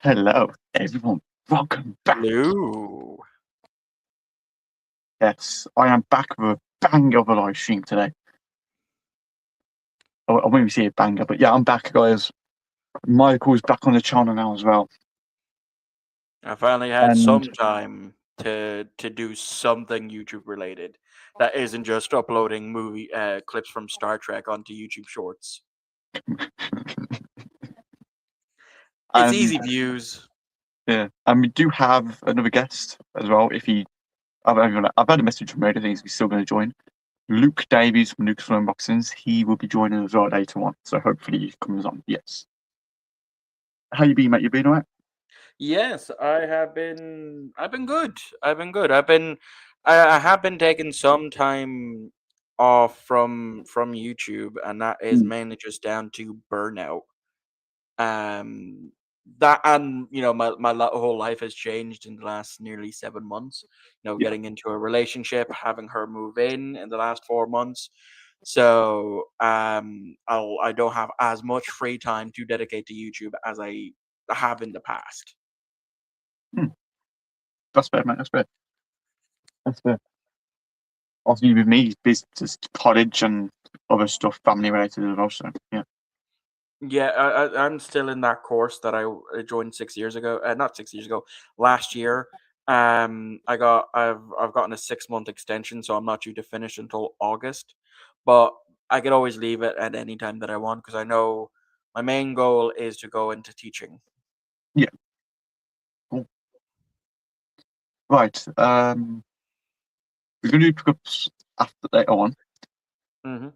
Hello, everyone. Welcome back. Hello. Yes, I am back with a banger of a live stream today. I won't even say a banger, but yeah, I'm back, guys. Michael's back on the channel now as well. I finally had And some time to do something YouTube related that isn't just uploading movie clips from Star Trek onto YouTube Shorts. It's easy views. Yeah, and we do have another guest as well. I've had a message from Ray. I think he's still going to join. Luke Davies from Luke's Film Unboxings. He will be joining as well later on. So hopefully he comes on. Yes. How you been, mate? You been alright? Yes, I've been good. I have been taking some time off from YouTube, and that is mainly just down to burnout. That and my whole life has changed in the last nearly 7 months. Yeah. Getting into a relationship, having her move in the last 4 months. So I don't have as much free time to dedicate to YouTube as I have in the past. That's fair, mate. That's fair. Obviously, with me, business, college, and other stuff, family related as well. So yeah. Yeah, I'm still in that course that I joined 6 years ago. Not 6 years ago, last year. I've gotten a 6 month extension, so I'm not due to finish until August. But I could always leave it at any time that I want because I know my main goal is to go into teaching. Yeah. Cool. Right. We're going to do pickups after later on. Mm-hmm.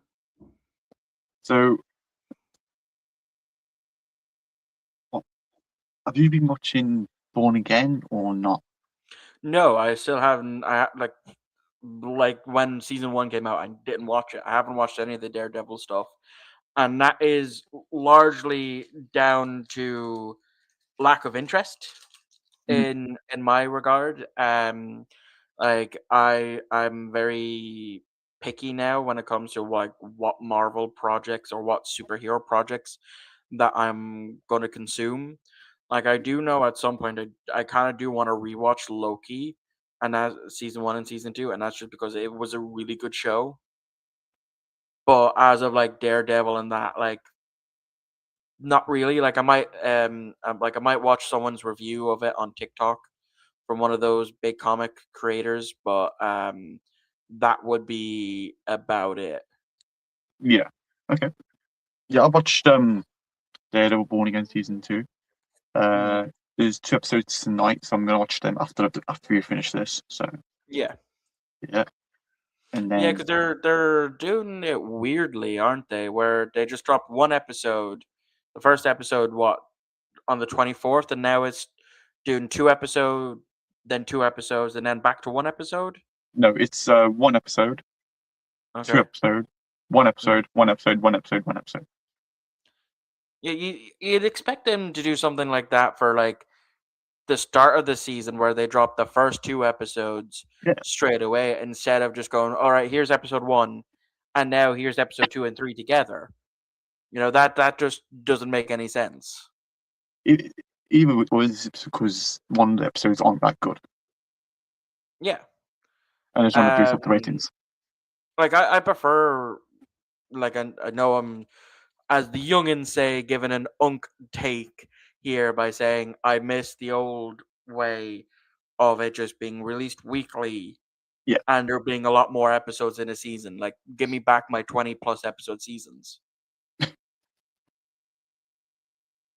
So, have you been watching Born Again or not? No, I still haven't. Like when season 1 came out, I didn't watch it. I haven't watched any of the Daredevil stuff, and that is largely down to lack of interest in my regard. Like I'm very picky now when it comes to like what Marvel projects or what superhero projects that I'm going to consume. Like I do know at some point I kind of do want to rewatch Loki, and that season 1 and season 2, and that's just because it was a really good show. But as of like Daredevil and that, like not really. Like I might watch someone's review of it on TikTok from one of those big comic creators, but that would be about it. Yeah. Okay. Yeah, I watched Daredevil Born Again season 2. There's 2 episodes tonight, so I'm going to watch them after we finish this. So Yeah, yeah, and yeah, then because they're doing it weirdly, aren't they? Where they just dropped one episode, the first episode, what, on the 24th, and now it's doing 2 episodes, then 2 episodes, and then back to 1 episode. no, it's 1 episode, 2 Okay. episode, 1 episode, Mhm. 1 episode, 1 episode, 1 episode. Yeah, you'd expect them to do something like that for like the start of the season where they drop the first 2 episodes Yeah. straight away instead of just going, all right, here's episode 1, and now here's episode 2 and 3 together. That just doesn't make any sense. It, either it was because one of the episodes aren't that good, Yeah. and I just want to boost up the Um, ratings. like I prefer, like I know I'm, as the youngins say, giving an unk take here by saying I miss the old way of it just being released weekly Yeah. and there being a lot more episodes in a season. Like, give me back my 20 plus episode seasons. Because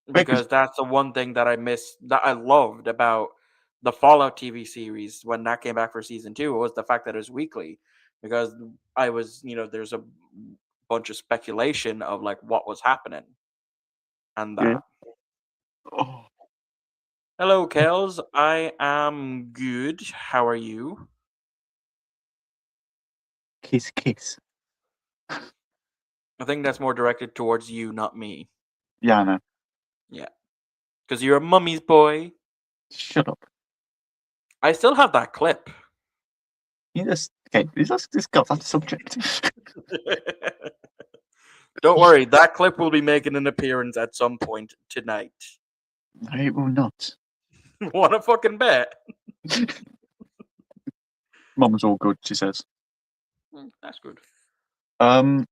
Because that's the one thing that I loved about the Fallout TV series when that came back for season 2 was the fact that it was weekly. Because there's a bunch of speculation of like what was happening and yeah. that. Oh, Hello, Kels. I am good. How are you? kiss, kiss. I think that's more directed towards you, not me. Yeah, I know. Yeah. Because you're a mummy's boy. Shut up. I still have that clip. You just okay. This got that subject. Don't worry, that clip will be making an appearance at some point tonight. It will not. What a fucking bet. Mum's all good, she says. That's good. Um,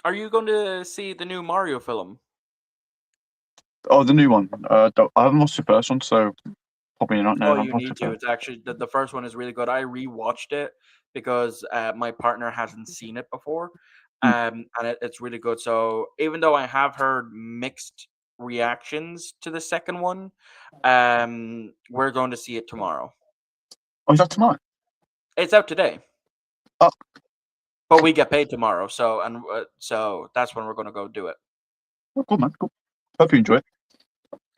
Are you going to see the new Mario film? oh, the new one. I haven't watched the first one, so probably not. No, Oh, I'll you watch the need to. first. It's actually the first one is really good. I rewatched it because my partner hasn't seen it before, Mm. and it's really good. So even though I have heard mixed reactions to the second one, we're going to see it tomorrow. Oh, is that tomorrow? It's out today, Oh, but we get paid tomorrow. So that's when we're going to go do it. cool, man. Cool. Hope you enjoy it.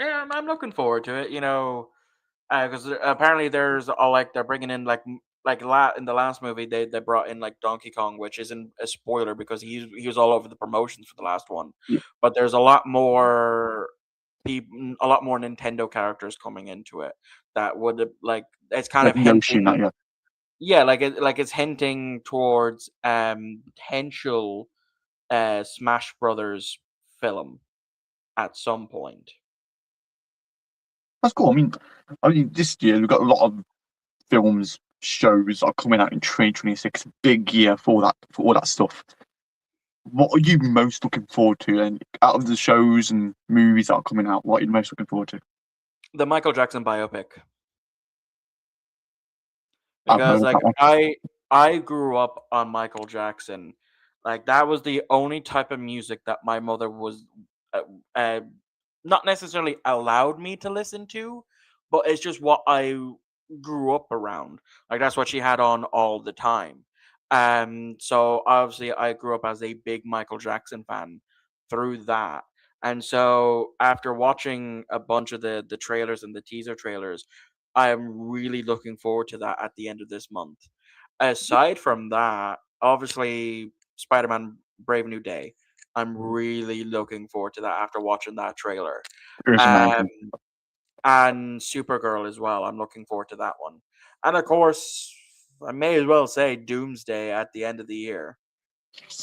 Yeah, I'm looking forward to it. You know, because apparently there's all like they're bringing in in the last movie they brought in like Donkey Kong, which isn't a spoiler because he was all over the promotions for the last one. Yeah. But there's a lot more people, a lot more Nintendo characters coming into it that would like it's kind Like of Yoshi and that, hinting, yeah. yeah, it's hinting towards potential Smash Brothers film at some point. That's cool. I mean, this year we've got a lot of films, shows that are coming out in 2026. Big year for all that stuff. What are you most looking forward to? And out of the shows and movies that are coming out, what are you most looking forward to? The Michael Jackson biopic. I've heard Because of that like one. I grew up on Michael Jackson. Like that was the only type of music that my mother was uh, uh, not necessarily allowed me to listen to, but it's just what I grew up around. Like that's what she had on all the time. So obviously I grew up as a big Michael Jackson fan through that. And so after watching a bunch of the trailers and the teaser trailers, I am really looking forward to that at the end of this month. Aside from that, obviously Spider-Man Brave New Day. I'm really looking forward to that after watching that trailer. It was Um, amazing. and Supergirl as well. I'm looking forward to that one. And of course, I may as well say Doomsday at the end of the year.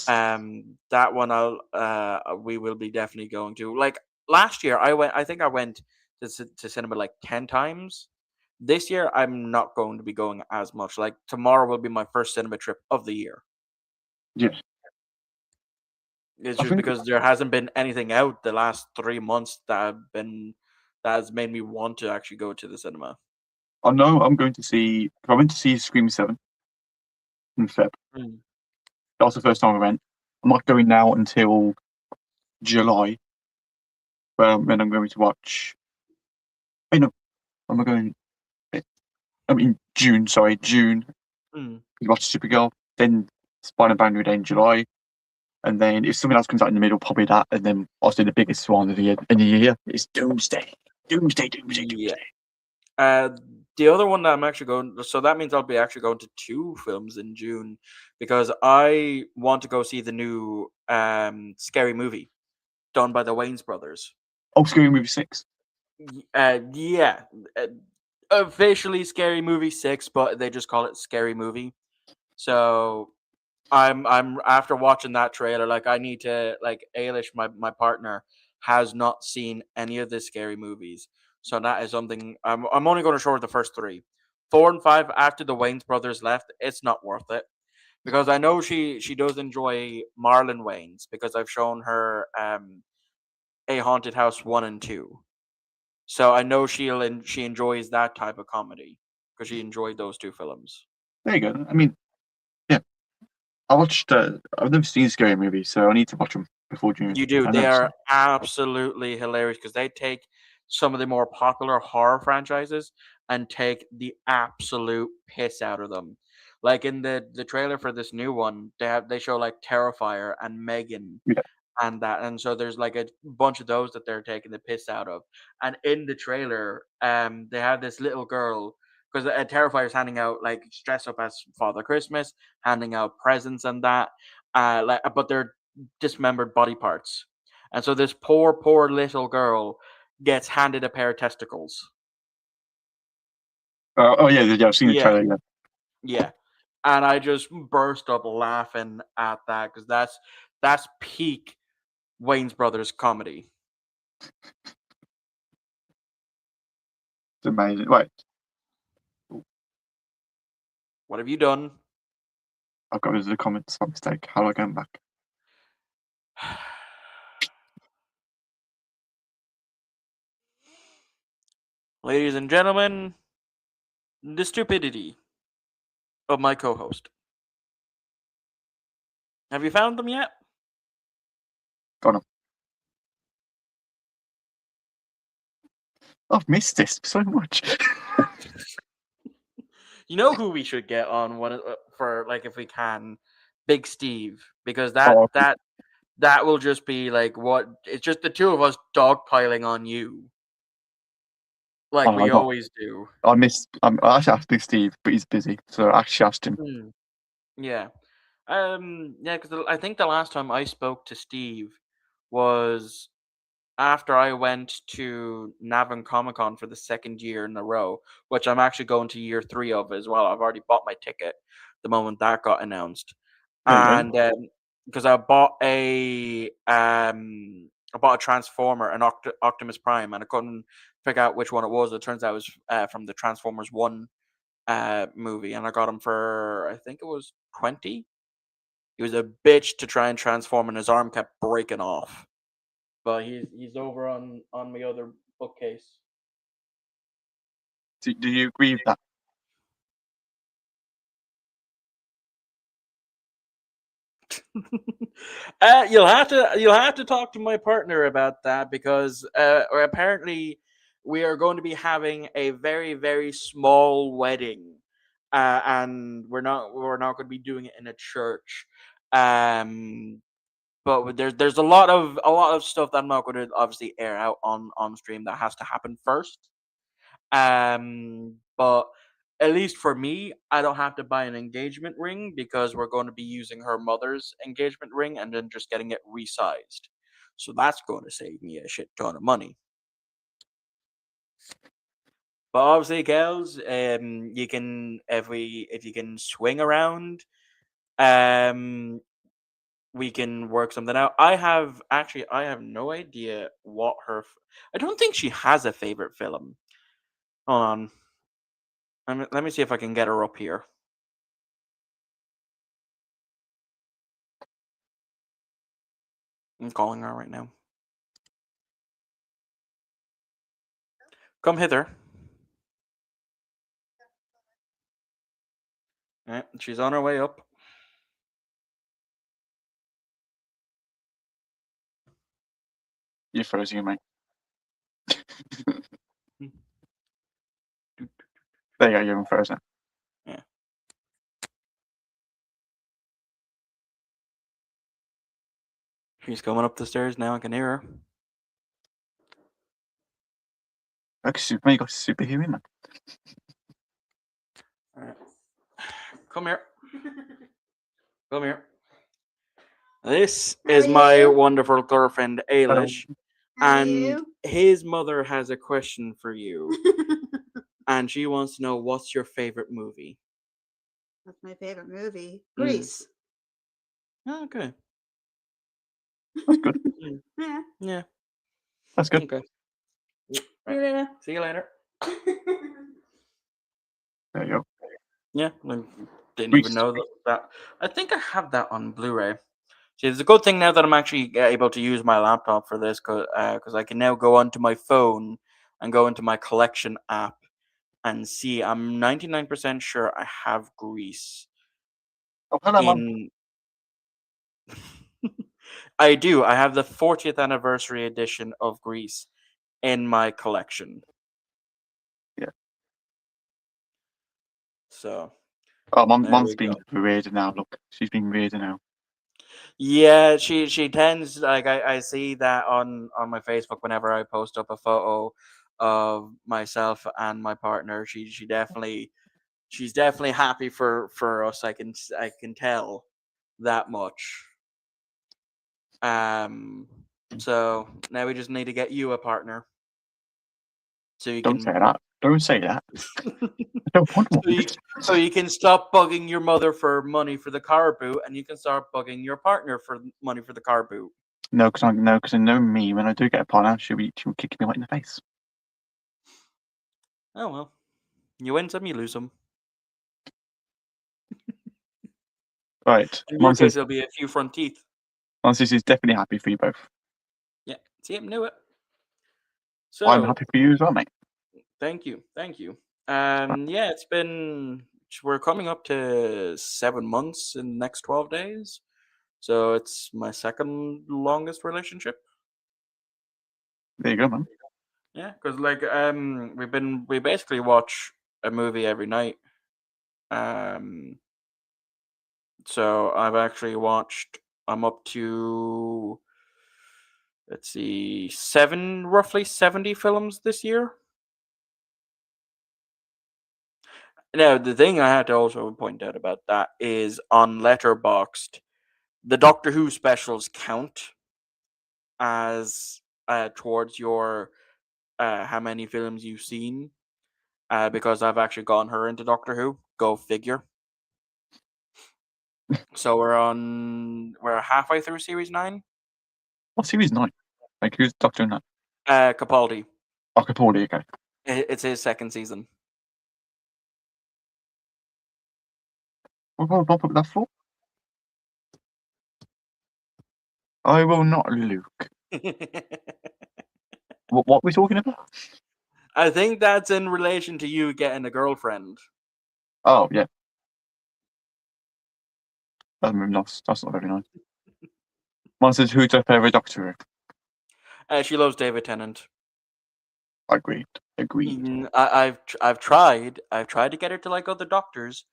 That one we will be definitely going to. Like last year, I think I went to cinema like 10 times. This year, I'm not going to be going as much. Like tomorrow will be my first cinema trip of the year. Yeah, It's I just think because there hasn't been anything out the last 3 months that has made me want to actually go to the cinema. I know I'm going to see. I went to see Scream 7 in Feb. Mm. That was the first time I went. I'm not going now until July, when I'm going to watch. I know. I'm going. I mean June. Sorry, June. Mm. You watch Supergirl, then Spider-Man New Day in July, and then if something else comes out in the middle, probably that, and then obviously the biggest one of the year is Doomsday. Doomsday, Doomsday, Yeah. Doomsday. Uh, the other one that I'm actually going, so that means I'll be actually going to two films in June because I want to go see the new Scary Movie done by the Wayans brothers. Oh, Scary Movie 6. Yeah, uh, officially Scary Movie 6, but they just call it Scary Movie. So I'm after watching that trailer, like I need to like Ailish, my partner, has not seen any of the scary movies. So that is something I'm only going to show her the first three. 4 and 5 after the Wayans brothers left, it's not worth it. Because I know she does enjoy Marlon Wayans because I've shown her A Haunted House 1 and 2. So I know she enjoys that type of comedy because she enjoyed those two films. There you go. I mean, yeah, I watched. I've never seen Scary Movie, so I need to watch them before June. You do. I've They never are seen. absolutely hilarious because they take some of the more popular horror franchises and take the absolute piss out of them. Like in the trailer for this new one, they show like Terrifier and Megan Yeah, and that, and so there's like a bunch of those that they're taking the piss out of. And in the trailer, they have this little girl because Terrifier's handing out like dressed up as Father Christmas, handing out presents and that. But they're dismembered body parts. And so this poor little girl gets handed a pair of testicles. oh yeah, yeah. I've seen the Yeah, trailer. Yeah, yeah. And I just burst up laughing at that because that's peak Wayne's Brothers comedy. It's amazing. Wait, What have you done? I've got rid of the comments by mistake. How do I get them back? Ladies and gentlemen, the stupidity of my co-host. Have you found them yet? Got them. I've missed this so much. You know who we should get on one for, like, if we can, Big Steve, because that will just be like it's just the two of us dogpiling on you, like we always do. I actually asked Big Steve, but he's busy, so I actually asked him. Yeah, yeah, because I think the last time I spoke to Steve was after I went to Navan Comic Con for the second year in a row, which I'm actually going to year 3 of as well. I've already bought my ticket the moment that got announced, and because I bought a Transformer, an Optimus Prime, and I couldn't figure out which one it was. It turns out it was from the Transformers 1 movie, and I got him for, I think it was 20. He was a bitch to try and transform, and his arm kept breaking off. But he's over on my other bookcase. Do you agree with that? You'll have to talk to my partner about that, because apparently we are going to be having a very, very small wedding, and we're not going to be doing it in a church. But there's a lot of stuff that I'm not going to obviously air out on stream that has to happen first. But at least for me, I don't have to buy an engagement ring, because we're going to be using her mother's engagement ring and then just getting it resized. So that's going to save me a shit ton of money. But obviously, girls, you can, if you can swing around, we can work something out. I have no idea what I don't think she has a favorite film. Hold on. Let me see if I can get her up here. I'm calling her right now. Come hither. Yeah, she's on her way up. You're frozen, mate. There you go, you're frozen. Yeah. She's coming up the stairs now. I can hear her. Okay, Superman, you got super hearing, man. All right. Come here. Come here. This is my wonderful girlfriend, Ailish. And his mother has a question for you. And she wants to know, what's your favorite movie? What's my favorite movie? Grease. Oh, okay. That's good. Yeah. That's good. Okay. Right. See you later. There you go. Yeah, I didn't even know that. I think I have that on Blu-ray. See, it's a good thing now that I'm actually able to use my laptop for this, because I can now go onto my phone and go into my collection app and see. I'm 99% sure I have Grease. Oh, hello, Mum. I do. I have the 40th anniversary edition of Grease in my collection. Yeah. So. Oh, Mum's being weird now. Look, she's being weird now. Yeah, she tends, like, I see that on my Facebook whenever I post up a photo of myself and my partner. She's definitely happy for us. I can tell that much. So now we just need to get you a partner. So you Don't say that. Don't say that. I don't want one. So you can stop bugging your mother for money for the car boot, and you can start bugging your partner for money for the car boot. No, because I know me. When I do get a partner, she'll kick me right in the face. Oh well, you win some, you lose some. Right. In your Mom case, says, there'll be a few front teeth. Mom says she's definitely happy for you both. Yeah, see, I knew it. So I'm happy for you as well, mate. thank you. Yeah, it's been. We're coming up to 7 months in the next 12 days. So it's my second longest relationship. There you go, man. Yeah, because we basically watch a movie every night. So I've actually watched. I'm up to, let's see, roughly 70 films this year. Now, the thing I had to also point out about that is on Letterboxd, the Doctor Who specials count as towards your how many films you've seen, because I've actually gotten her into Doctor Who. Go figure. So we're halfway through series 9. What series 9? Like, who's Doctor in that? Capaldi. Oh, Capaldi, okay. It's his second season. What put that for? I will not, Luke. What are we talking about? I think that's in relation to you getting a girlfriend. Oh, yeah. That's not very nice. Mom says, who's your favourite Doctor? She loves David Tennant. Agreed. I've tried to get her to like other Doctors,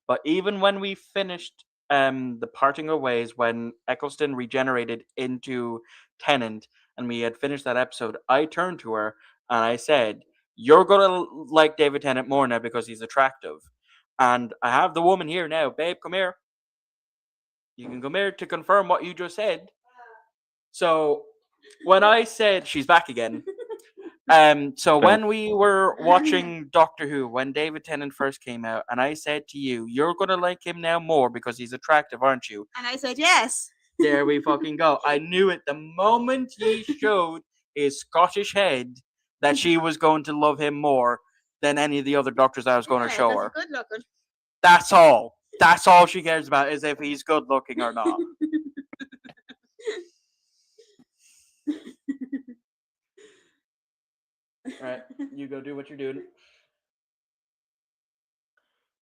but even when we finished the Parting of Ways, when Eccleston regenerated into Tennant and we had finished that episode, I turned to her and I said, "You're gonna like David Tennant more now because he's attractive." And I have the woman here now. Babe, come here. You can come here to confirm what you just said. So when I said, she's back again. So when we were watching Doctor Who, when David Tennant first came out, and I said to you, "You're gonna like him now more because he's attractive, aren't you?" And I said yes. There we fucking go. I knew it the moment he showed his Scottish head that she was going to love him more than any of the other Doctors I was going to show her. Good looking. That's all. That's all she cares about, is if he's good looking or not. Right, you go do what you're doing.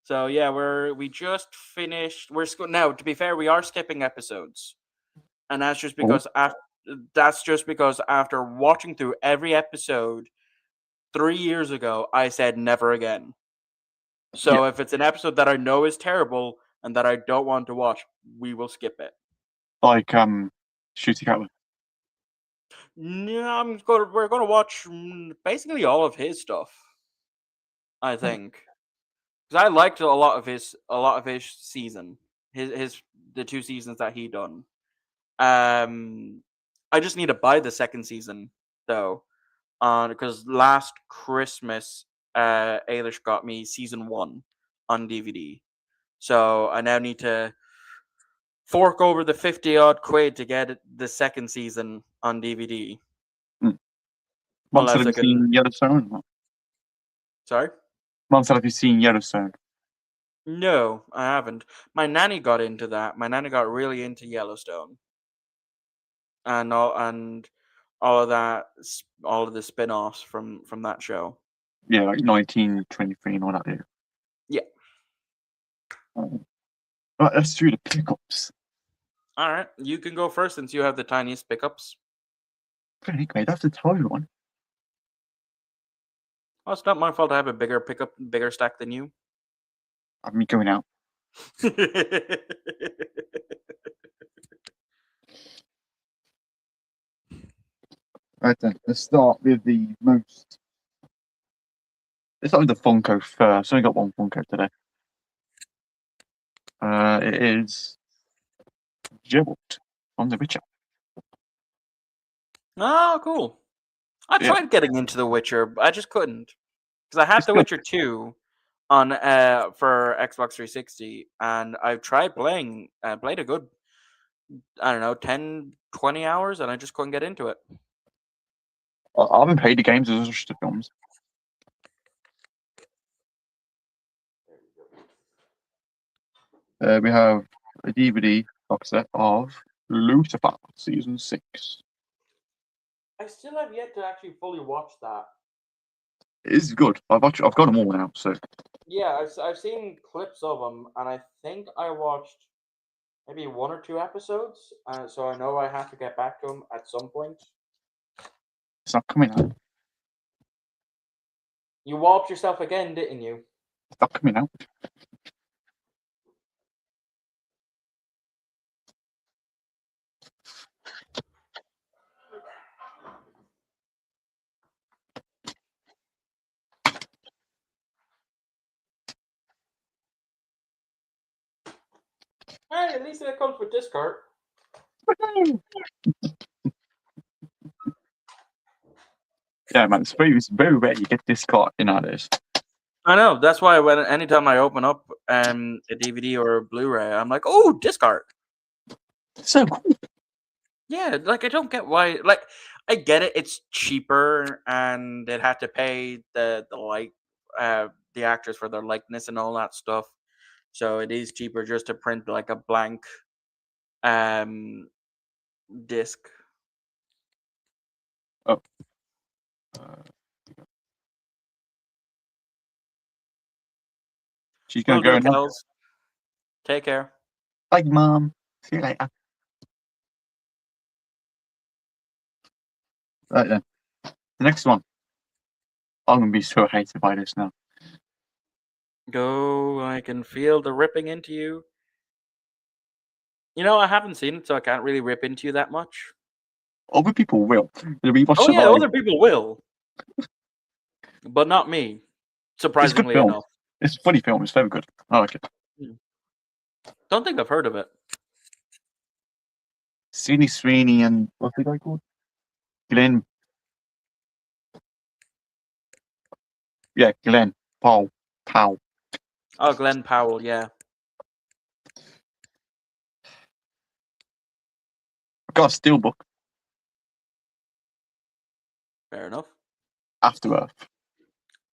So yeah, we just finished. Now, to be fair, we are skipping episodes, and that's just because after watching through every episode 3 years ago, I said never again. So if it's an episode that I know is terrible and that I don't want to watch, we will skip it. Like Shooty Catwoman. No, we're going to watch basically all of his stuff, I think. Because I liked a lot of his season, the 2 seasons that he done. I just need to buy the second season though, because last Christmas, Ailish got me season 1 on DVD, so I now need to fork over the 50-odd quid to get the second season on DVD. Mom said, have you seen Yellowstone? Sorry? Mom said, have you seen Yellowstone? No, I haven't. My nanny got into that. My nanny got really into Yellowstone. And all of that, all of the spin-offs from that show. Yeah, like 1923 and all that. Yeah. Right, let's do the pickups. All right, you can go first since you have the tiniest pickups. Pretty great. That's the total one. Oh, it's not my fault I have a bigger stack than you. Of me going out. Right then, let's start with the most. Let's start with the Funko first. I only got one Funko today. It is Geralt from The Witcher. Oh, cool. I tried getting into The Witcher, but I just couldn't. Because I had The Witcher 2 on for Xbox 360, and I've tried played a good, I don't know, 10 20 hours, and I just couldn't get into it. I haven't played the games as just the films. We have a DVD box set of Lucifer season 6. I still have yet to actually fully watch that. It is good. I've got them all now. So Yeah, I've seen clips of them, and I think I watched maybe 1 or 2 episodes. So I know I have to get back to them at some point. it's not coming out. You walloped yourself again, didn't you? It's not coming out. Hey, at least it comes with disc card. Yeah, man, it's very rare you get this card nowadays. I know. That's why anytime I open up a DVD or a Blu-ray, I'm like, oh, disc art. So cool. Yeah, like I don't get why. Like I get it; it's cheaper, and it had to pay the actors for their likeness and all that stuff. So it is cheaper just to print like a blank disc. Oh. She's gonna go now. Take care. Bye, Mom. See you later. Right then. The next one. I'm gonna be so hated by this now. Go! I can feel the ripping into you. You know, I haven't seen it, so I can't really rip into you that much. Other people will. Oh yeah, other people will, but not me. Surprisingly film. enough, it's a funny film. It's very good. I like it. Don't think I've heard of it. Sydney Sweeney and what's the guy called? Glenn. Yeah, Glenn Powell. Oh, Glenn Powell. Yeah. I've got a steelbook. Fair enough. After Earth.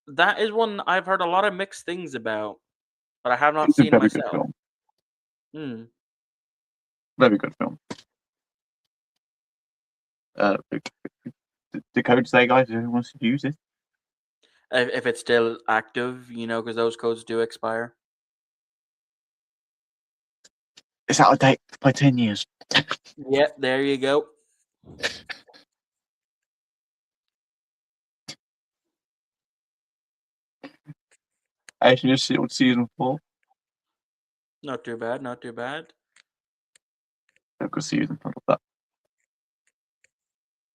That is one I've heard a lot of mixed things about, but I have not It's seen a very myself. good film. Very good film. The code say, guys, who wants to use it? If it's still active, you know, because those codes do expire. It's out of date by 10 years. Yep, there you go. Actually, just see season 4. Not too bad. Not too bad. A good season. I love that.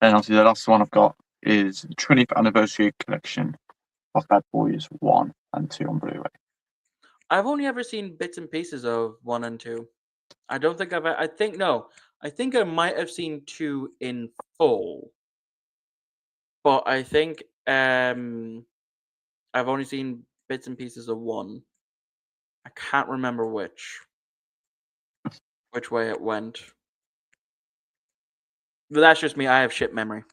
And obviously, the last one I've got is the 20th anniversary collection of Bad Boys 1 and 2 on Blu-ray. I've only ever seen bits and pieces of 1 and 2. I don't think I think I might have seen 2 in full. But I think I've only seen bits and pieces of 1. I can't remember which way it went. But that's just me. I have shit memory.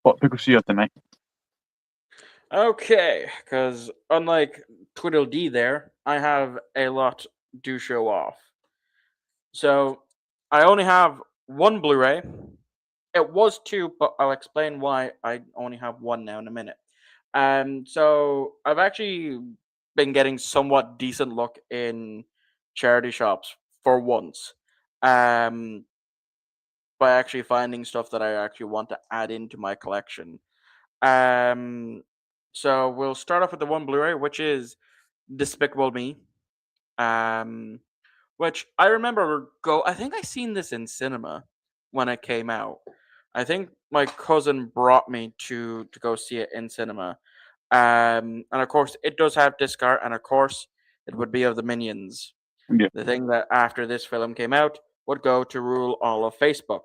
What because you have to make? Okay, because unlike Twiddledee there, I have a lot to show off. So I only have 1 Blu-ray. It was 2, but I'll explain why I only have 1 now in a minute. So I've actually been getting somewhat decent luck in charity shops for once. By actually finding stuff that I actually want to add into my collection. So we'll start off with the 1 Blu-ray, which is Despicable Me. Which I remember I think I seen this in cinema when it came out. I think my cousin brought me to go see it in cinema. And of course it does have disc art, and of course it would be of the Minions. Yeah. The thing that after this film came out would go to rule all of Facebook.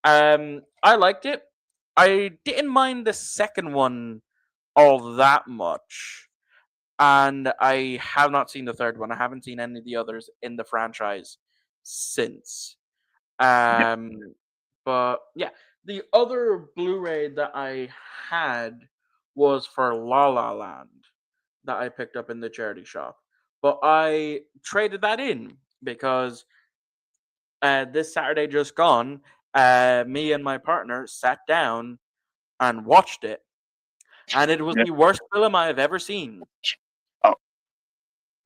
I liked it. I didn't mind the second one all that much. and I have not seen the third one. I haven't seen any of the others in the franchise since. Um, but yeah, the other Blu-ray that I had was for La La Land that I picked up in the charity shop, but I traded that in because this Saturday just gone, me and my partner sat down and watched it, and it was Yeah. the worst film I have ever seen. Oh.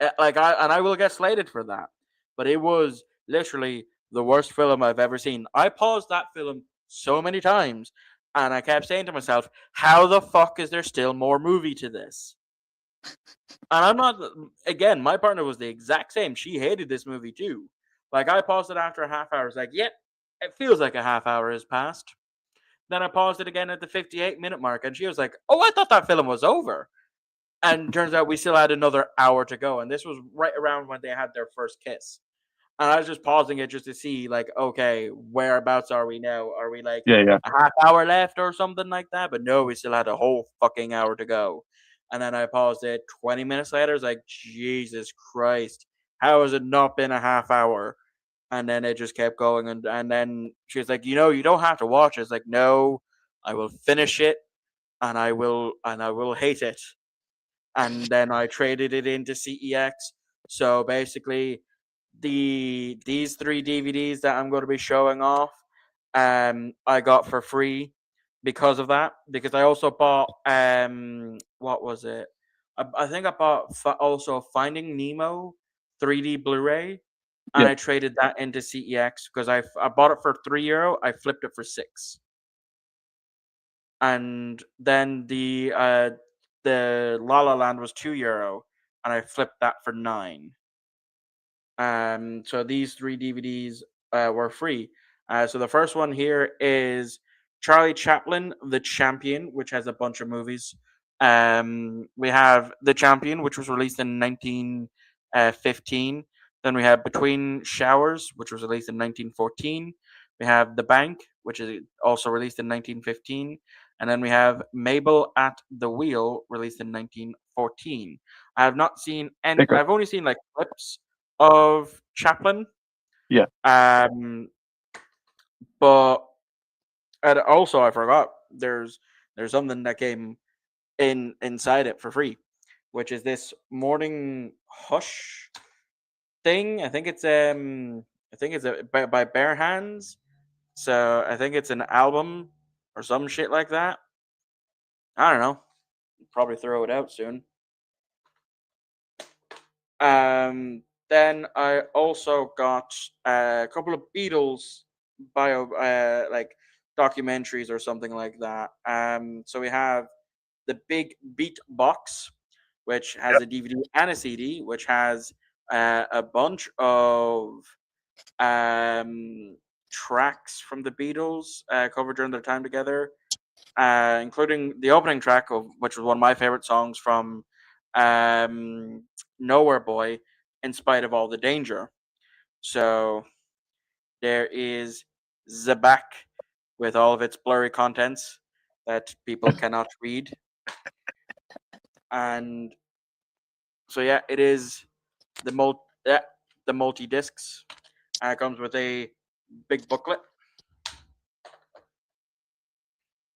I will get slated for that, but it was literally the worst film I've ever seen. I paused that film so many times, and I kept saying to myself, "How the fuck is there still more movie to this?" And I'm not. Again, my partner was the exact same. She hated this movie too. Like I paused it after a half hour. I was like, "Yep, it feels like a half hour has passed." Then I paused it again at the 58-minute mark, and she was like, "Oh, I thought that film was over." And turns out we still had another hour to go, and this was right around when they had their first kiss. And I was just pausing it just to see, like, okay, whereabouts are we now? Are we like Yeah. a half hour left or something like that? But no, we still had a whole fucking hour to go. And then I paused it 20 minutes later. I was like, Jesus Christ, how has it not been a half hour? And then it just kept going. And then she was like, you don't have to watch it. It's like, no, I will finish it and I will hate it. And then I traded it into CEX. So basically, these three DVDs that I'm going to be showing off, I got for free because of that. Because I also bought what was it? I think I bought also Finding Nemo 3D Blu-ray, and Yeah. I traded that into CEX because I bought it for €3. I flipped it for 6, and then the La La Land was €2, and I flipped that for 9. So these three DVDs were free. So the first one here is Charlie Chaplin, The Champion, which has a bunch of movies. We have The Champion, which was released in 1915. Then we have Between Showers, which was released in 1914. We have The Bank, which is also released in 1915. And then we have Mabel at the Wheel, released in 1914. I have not seen any. Okay. I've only seen like clips of Chaplin. Yeah. But and also I forgot there's something that came inside it for free, which is this Morning Hush thing. I think it's by Bare Hands. So I think it's an album or some shit like that. I don't know. Probably throw it out soon. Then I also got a couple of Beatles bio like documentaries or something like that. So we have the Big Beat Box, which has a DVD and a CD, which has a bunch of tracks from the Beatles covered during their time together, including the opening track of which was one of my favorite songs from Nowhere Boy, In Spite of All the Danger. So there is the back with all of its blurry contents that people cannot read. And so yeah, it is the multi discs. It comes with a big booklet.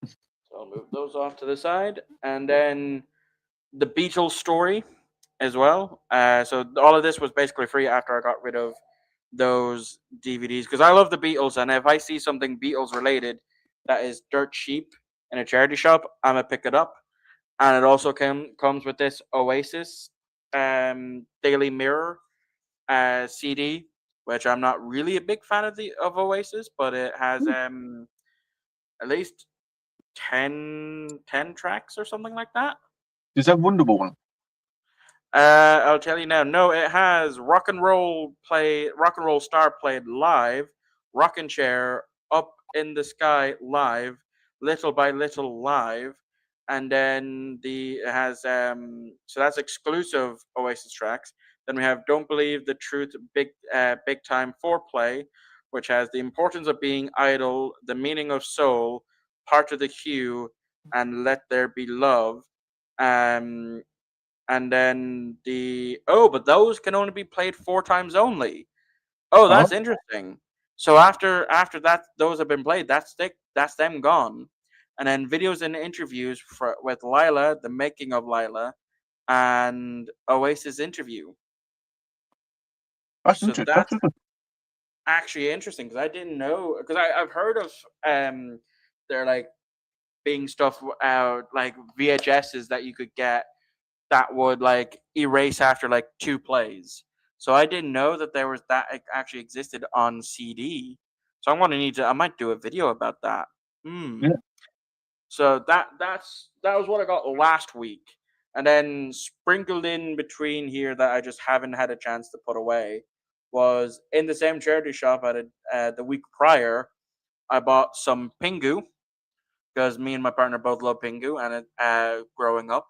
So I'll move those off to the side, and then the Beatles story as well. So all of this was basically free after I got rid of those DVDs because I love the Beatles, and if I see something Beatles related that is dirt cheap in a charity shop, I'm gonna pick it up. And it also comes with this Oasis Daily Mirror CD, which I'm not really a big fan of Oasis, but it has at least 10 tracks or something like that. Is that Wonderwall one? I'll tell you now. No, it has Rock and Roll Star played live, Rockin' Chair, Up in the Sky live, Little by Little live, and then it has so that's exclusive Oasis tracks. Then we have Don't Believe the Truth, Big Time Foreplay, which has The Importance of Being Idle, The Meaning of Soul, Part of the Hue, and Let There Be Love. Um, And then but those can only be played 4 times only. Oh, Oh, that's interesting. So after that, those have been played. That's them gone. And then videos and interviews with Lila, the making of Lila, and Oasis interview. that's So interesting. that's actually interesting because I didn't know because I've heard of there like being stuff like VHSs that you could get that would like erase after like 2 plays. So I didn't know that there was that actually existed on CD. So I'm gonna need to. I might do a video about that. Hmm. Yeah. So that was what I got last week, and then sprinkled in between here that I just haven't had a chance to put away was in the same charity shop the week prior. I bought some Pingu because me and my partner both love Pingu and growing up.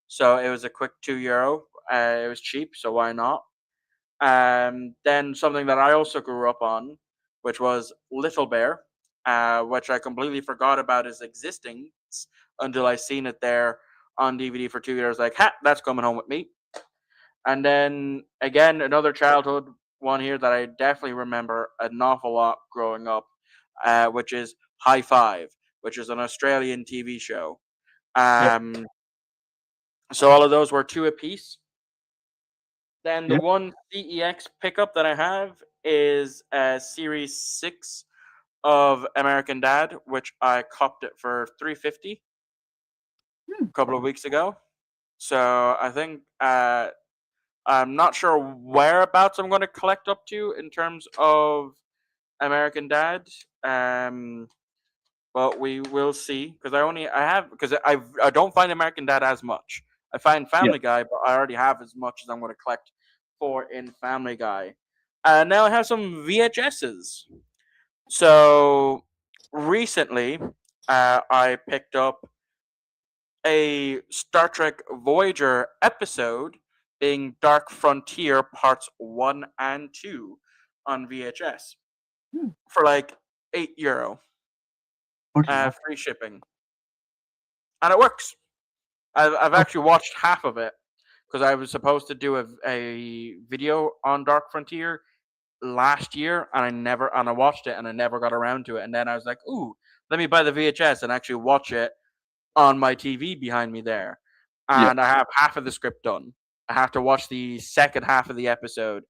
So it was a quick €2. It was cheap, so why not? Then something that I also grew up on, which was Little Bear, which I completely forgot about its existence until I seen it there on DVD for 2 years. Like, ha, that's coming home with me. And then again, another childhood one here that I definitely remember an awful lot growing up, which is High Five, which is an Australian TV show. Yeah. So all of those were 2 apiece. Then the Yeah. one CEX pickup that I have is Series 6 of American Dad, which I copped it for $350 Hmm. a couple of weeks ago. So I think I'm not sure whereabouts I'm going to collect up to in terms of American Dad. But we will see because I don't find American Dad as much. I find Yeah. Family Guy, but I already have as much as I'm going to collect for in Family Guy. Now I have some VHSs. So recently, I picked up a Star Trek Voyager episode, being Dark Frontier Parts 1 and 2 on VHS Hmm. for like €8, Bloody hell. free shipping. And it works. I've Oh, actually watched half of it because I was supposed to do a video on Dark Frontier last year, and I watched it and I never got around to it. And then I was like, ooh, let me buy the VHS and actually watch it on my TV behind me there. yeah. And I have half of the script done. I have to watch the second half of the episode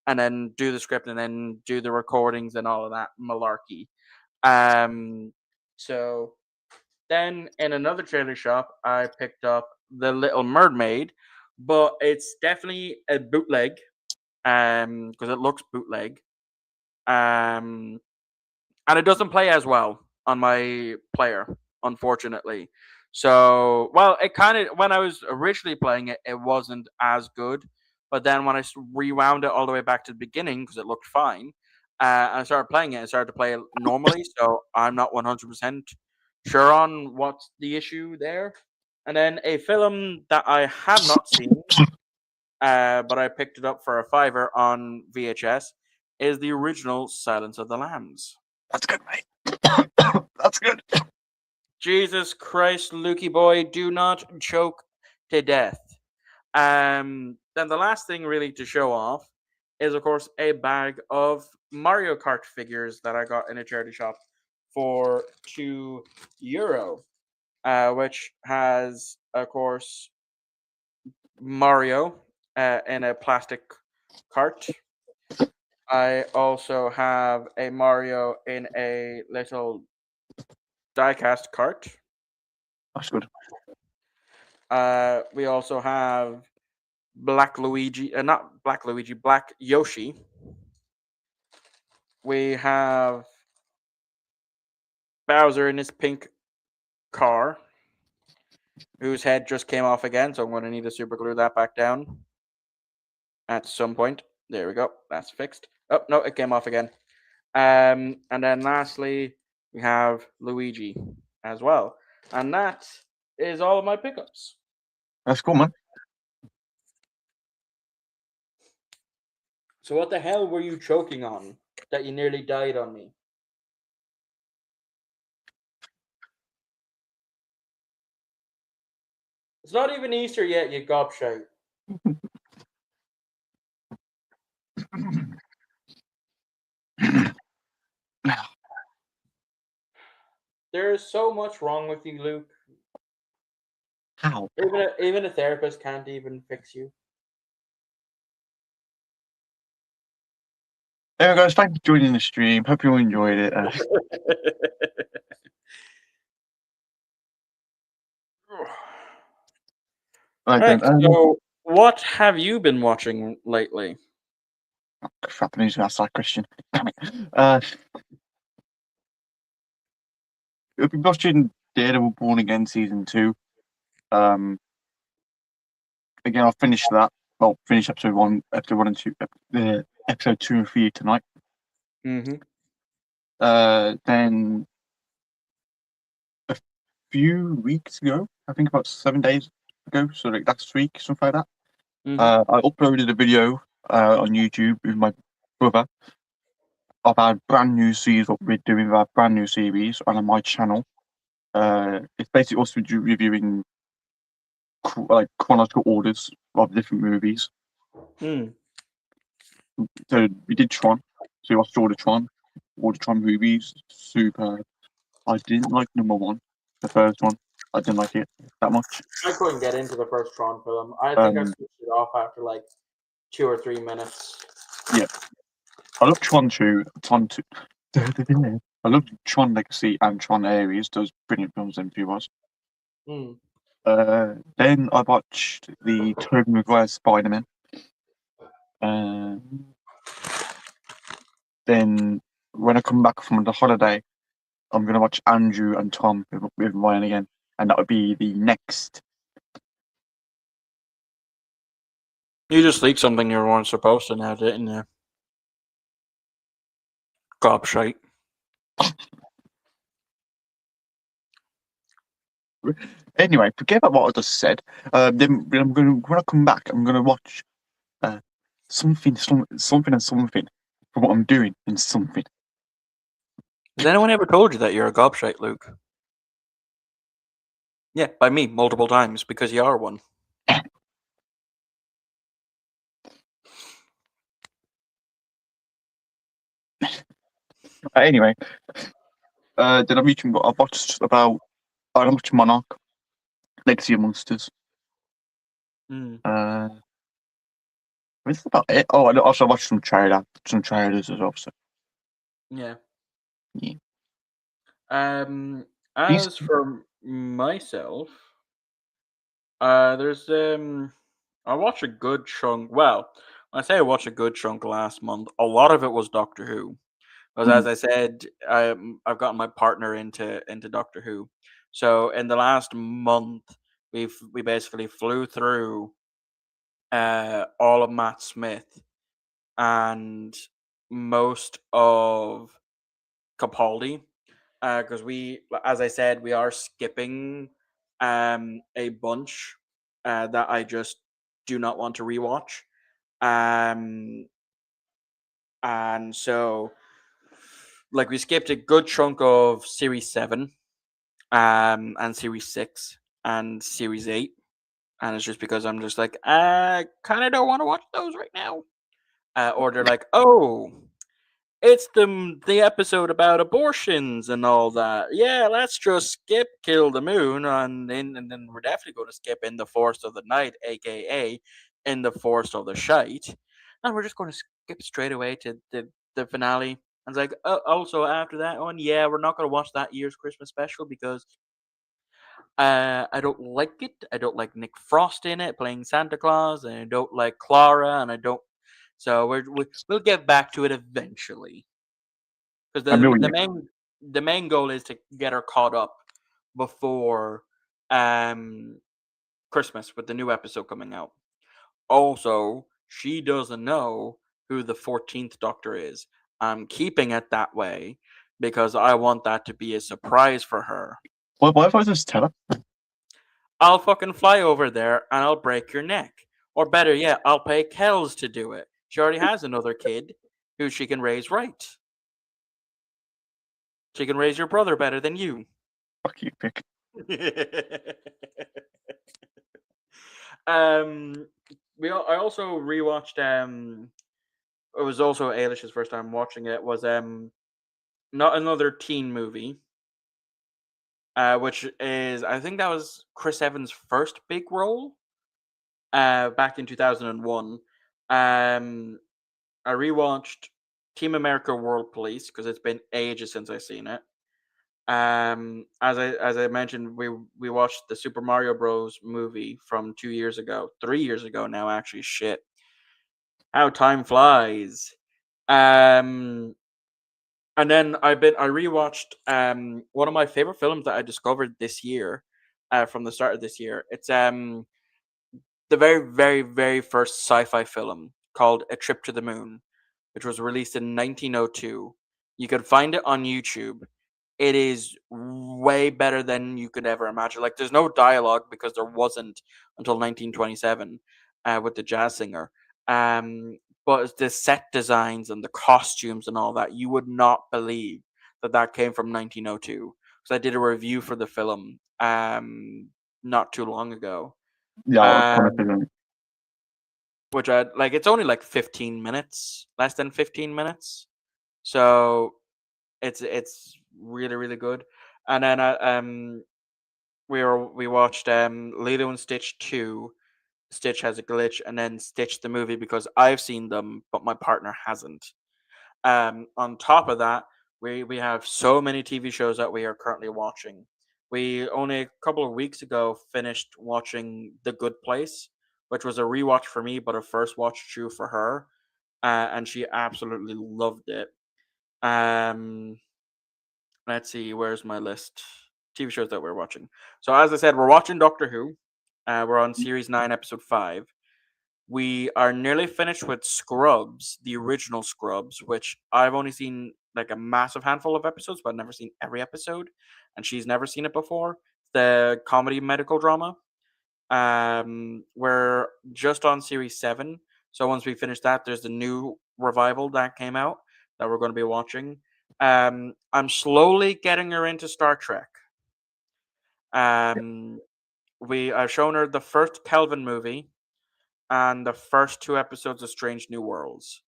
and then do the script and then do the recordings and all of that malarkey. So then in another trailer shop, I picked up The Little Mermaid, but it's definitely a bootleg, because it looks bootleg, and it doesn't play as well on my player, unfortunately. So, well, it kind of when I was originally playing it, it wasn't as good, but then when I rewound it all the way back to the beginning because it looked fine, I started playing it. I started to play it normally, so I'm not 100% sure on what's the issue there. And then a film that I have not seen, but I picked it up for a fiver on VHS, is the original Silence of the Lambs. That's good, mate. That's good. Jesus Christ, Lukey boy, do not choke to death. Then the last thing really to show off is, of course, a bag of Mario Kart figures that I got in a charity shop for €2, which has, of course, Mario in a plastic cart. I also have a Mario in a little diecast cart. That's good. We also have Black Luigi, not Black Luigi, Black Yoshi. We have Bowser in his pink car, whose head just came off again, so I'm going to need to super glue that back down at some point. There we go. That's fixed. Oh, no, it came off again. And then lastly, we have Luigi as well. And that is all of my pickups. That's cool, man. So what the hell were you choking on that you nearly died on me? It's not even Easter yet, you gobshite. There is so much wrong with you, Luke. How? Even a therapist can't even fix you. Anyway, guys, thanks for joining the stream. Hope you all enjoyed it. Right then. Right, so what have you been watching lately? Crap, I need to ask that question. Damn it. I've been watching Daredevil Born Again season 2. Again, I'll finish that. Well, finish episode 1 and 2, episode 2 and 3 tonight. Mm-hmm. Then a few weeks ago, I think about 7 days ago, so like last week, something like that. I uploaded a video on YouTube with my brother of our brand new series, what we're doing with our brand new series on my channel. It's basically us reviewing like chronological orders of different movies. So we did Tron. So we watched all the Tron movies. Super. I didn't like number 1, the first one. I didn't like it that much. I couldn't get into the first Tron film. I think I switched it off after like 2 or 3 minutes. Yeah. I love Tron 2. I love Tron Legacy and Tron Ares. Those brilliant films them two was. Then I watched the Tobey Maguire Spider-Man. Then when I come back from the holiday, I'm going to watch Andrew and Tom with Ryan again. And that would be the next. You just leaked something you weren't supposed to now, didn't you? Gobshite. Anyway, forget about what I just said. Then when I come back, I'm going to watch something from what I'm doing in something. Has anyone ever told you that you're a gobshite, Luke? Yeah, by me multiple times because you are one. Anyway, then I watched Monarch, Legacy of Monsters. That's about it. Oh, I also watched some trailers as well. So. Yeah. Yeah. As for myself, there's I watched a good chunk. Well, when I say I watched a good chunk last month, a lot of it was Doctor Who. Because as I said, I've gotten my partner into Doctor Who. So in the last month, we basically flew through all of Matt Smith and most of Capaldi. Because as I said, we are skipping a bunch that I just do not want to rewatch. And so, like, we skipped a good chunk of Series 7, and Series 6, and Series 8. And it's just because I'm just like, I kind of don't want to watch those right now. Or they're like, oh, it's the episode about abortions and all that. Yeah, let's just skip Kill the Moon, and then we're definitely going to skip In the Forest of the Night, aka In the Forest of the Shite, and we're just going to skip straight away to the finale. And it's like, also after that one, yeah, we're not going to watch that year's Christmas special because I don't like it. I don't like Nick Frost in it playing Santa Claus, and I don't like Clara, and I don't. So we'll get back to it eventually. Because the main goal is to get her caught up before Christmas with the new episode coming out. Also, she doesn't know who the 14th Doctor is. I'm keeping it that way because I want that to be a surprise for her. Why if I just tell her? I'll fucking fly over there and I'll break your neck. Or better yet, I'll pay Kells to do it. She already has another kid who she can raise right. She can raise your brother better than you. Fuck you, pick. I also rewatched. It was also Ailish's first time watching it. Was not another teen movie. Which is I think that was Chris Evans' first big role. Back in 2001. I rewatched Team America: World Police because it's been ages since I've seen it. As I mentioned, we watched the Super Mario Bros. Movie from 2 years ago, 3 years ago now. Actually, shit, how time flies. Um, and then I rewatched one of my favorite films that I discovered this year, from the start of this year. It's the very very first sci-fi film called A Trip to the Moon, which was released in 1902. You could find it on YouTube. It is way better than you could ever imagine. Like, there's no dialogue because there wasn't until 1927 with the jazz singer. Um, but the set designs and the costumes and all that, you would not believe that that came from 1902. Because I did a review for the film not too long ago. Yeah, I was kind of Um, feeling. which I like. It's only like 15 minutes, less than 15 minutes. So it's really really good. And then we watched Lilo and Stitch 2. Stitch Has a Glitch, and then Stitch the movie because I've seen them, but my partner hasn't. On top of that, we have so many TV shows that we are currently watching. We only a couple of weeks ago finished watching The Good Place, which was a rewatch for me, but a first watch through for her, and she absolutely loved it. Um, let's see, where's my list? TV shows that we're watching. So as I said, we're watching Doctor Who. We're on series 9, episode 5. We are nearly finished with Scrubs, the original Scrubs, which I've only seen like a massive handful of episodes, but I've never seen every episode, and she's never seen it before. The comedy medical drama. We're just on series 7, so once we finish that, there's the new revival that came out that we're going to be watching. I'm slowly getting her into Star Trek. Um, I've shown her the first Kelvin movie and the first 2 episodes of Strange New Worlds.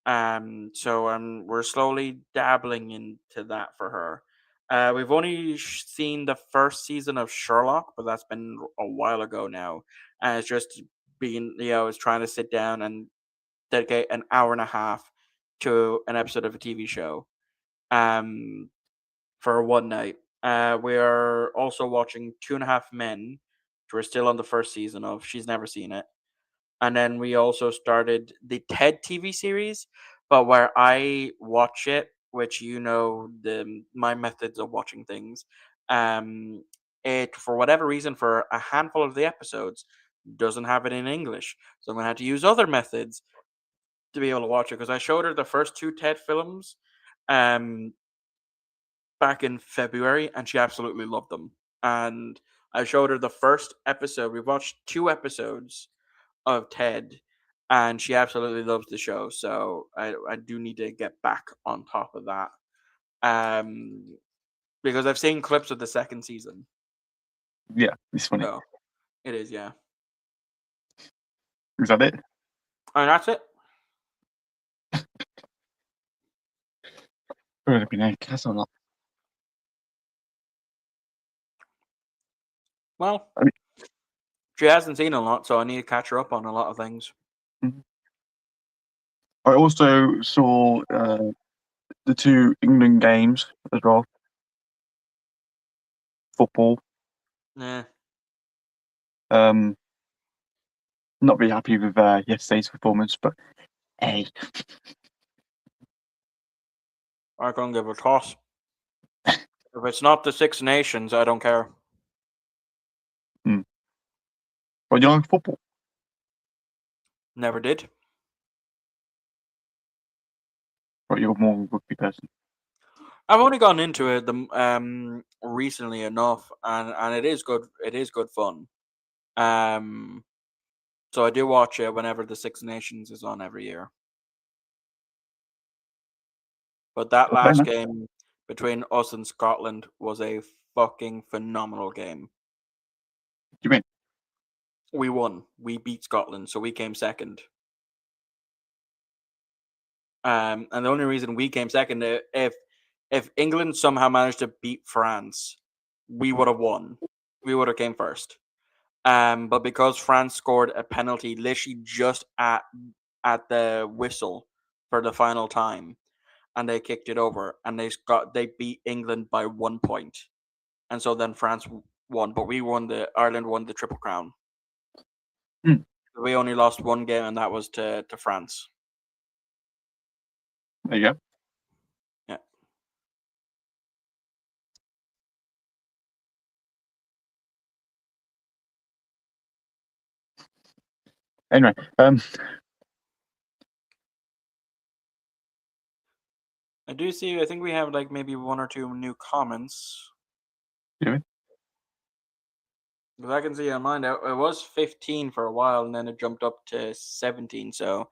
So we're slowly dabbling into that for her. We've only seen the first season of Sherlock, but that's been a while ago now. And it's just being, it's trying to sit down and dedicate an hour and a half to an episode of a TV show, um, for one night. We are also watching Two and a Half Men, which we're still on the first season of. She's never seen it. And then we also started the TED TV series, but where I watch it, which the my methods of watching things, it for whatever reason for a handful of the episodes doesn't have it in English, so I'm gonna have to use other methods to be able to watch it because I showed her the first 2 TED films, um, back in February, and she absolutely loved them. And I showed her the first episode. We've watched 2 episodes of Ted, and she absolutely loves the show. So I do need to get back on top of that, um, because I've seen clips of the second season. Yeah, it's funny. So it is, yeah. Is that it? And that's it. Would have been egg. That's not. Well, I mean- she hasn't seen a lot, so I need to catch her up on a lot of things. I also saw the 2 England games as well. Football. Yeah. Not really happy with yesterday's performance, but hey, I can't give a toss. If it's not the Six Nations, I don't care. but you like football? Never did. But you're more of a rugby person. I've only gone into it recently enough, and it is good. It is good fun. So I do watch it whenever the Six Nations is on every year. But that Okay, last man. game between us and Scotland was a fucking phenomenal game. You mean? we won. We beat Scotland, so we came second. And the only reason we came second, if England somehow managed to beat France, we would have won. We would have came first. But because France scored a penalty literally just at the whistle for the final time, and they kicked it over, and they beat England by 1 point, and so then France won, but Ireland won the Triple Crown. We only lost one game, and that was to France. There you go. Yeah. Anyway, I do see. I think we have like maybe 1 or 2 new comments. do we? Because I can see on mine, it was 15 for a while, and then it jumped up to 17. So I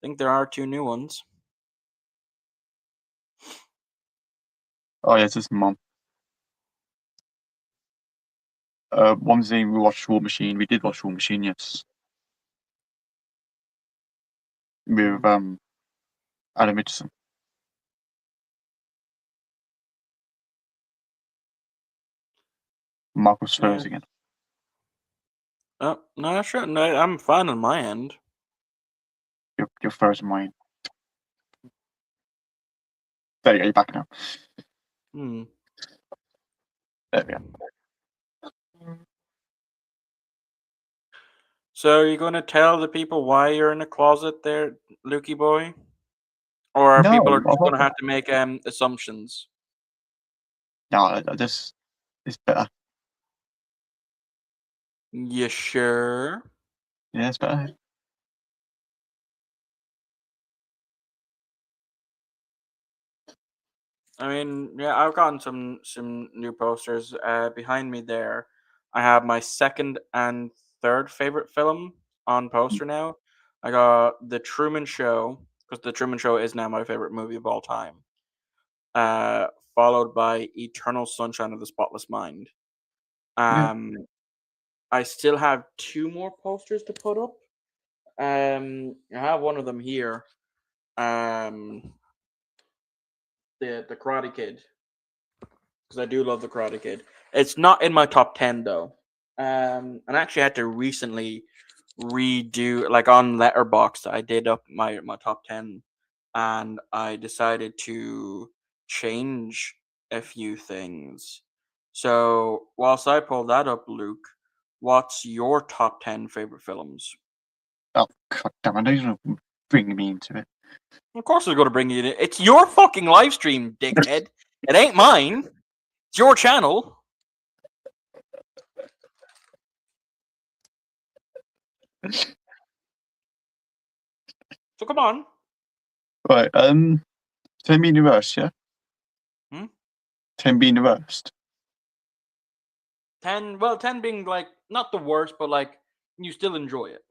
think there are 2 new ones. Oh yeah, it's his mom. One thing we watched War Machine. We did watch War Machine, yes. With Adam Richardson. Marcus Spurs again. Oh, no, sure. No, I'm fine on my end. Your first mine. There you go, you're back now. There we go. So are you going to tell the people why you're in the closet there, Lukey boy? Or No, people are just I'm going to not. have to make assumptions? No, this is better. You sure? Yeah, it's better. I mean, yeah, I've gotten some new posters. Behind me there, I have my second and third favorite film on poster now. I got The Truman Show, because The Truman Show is now my favorite movie of all time. Followed by Eternal Sunshine of the Spotless Mind. Yeah. I still have 2 more posters to put up. I have one of them here. The Karate Kid, because I do love the Karate Kid. It's not in my top 10 though. And I actually had to recently redo, like on Letterboxd, I did up my top 10, and I decided to change a few things. So whilst I pull that up, Luke, what's your top 10 favorite films? Oh, god damn it, those are bringing me into it. Of course, it's going to bring you in. It's your fucking live stream, dickhead. It ain't mine. It's your channel. So come on. Right, 10 being the worst, yeah? 10 being the worst. 10, well, 10 being like not the worst, but like you still enjoy it.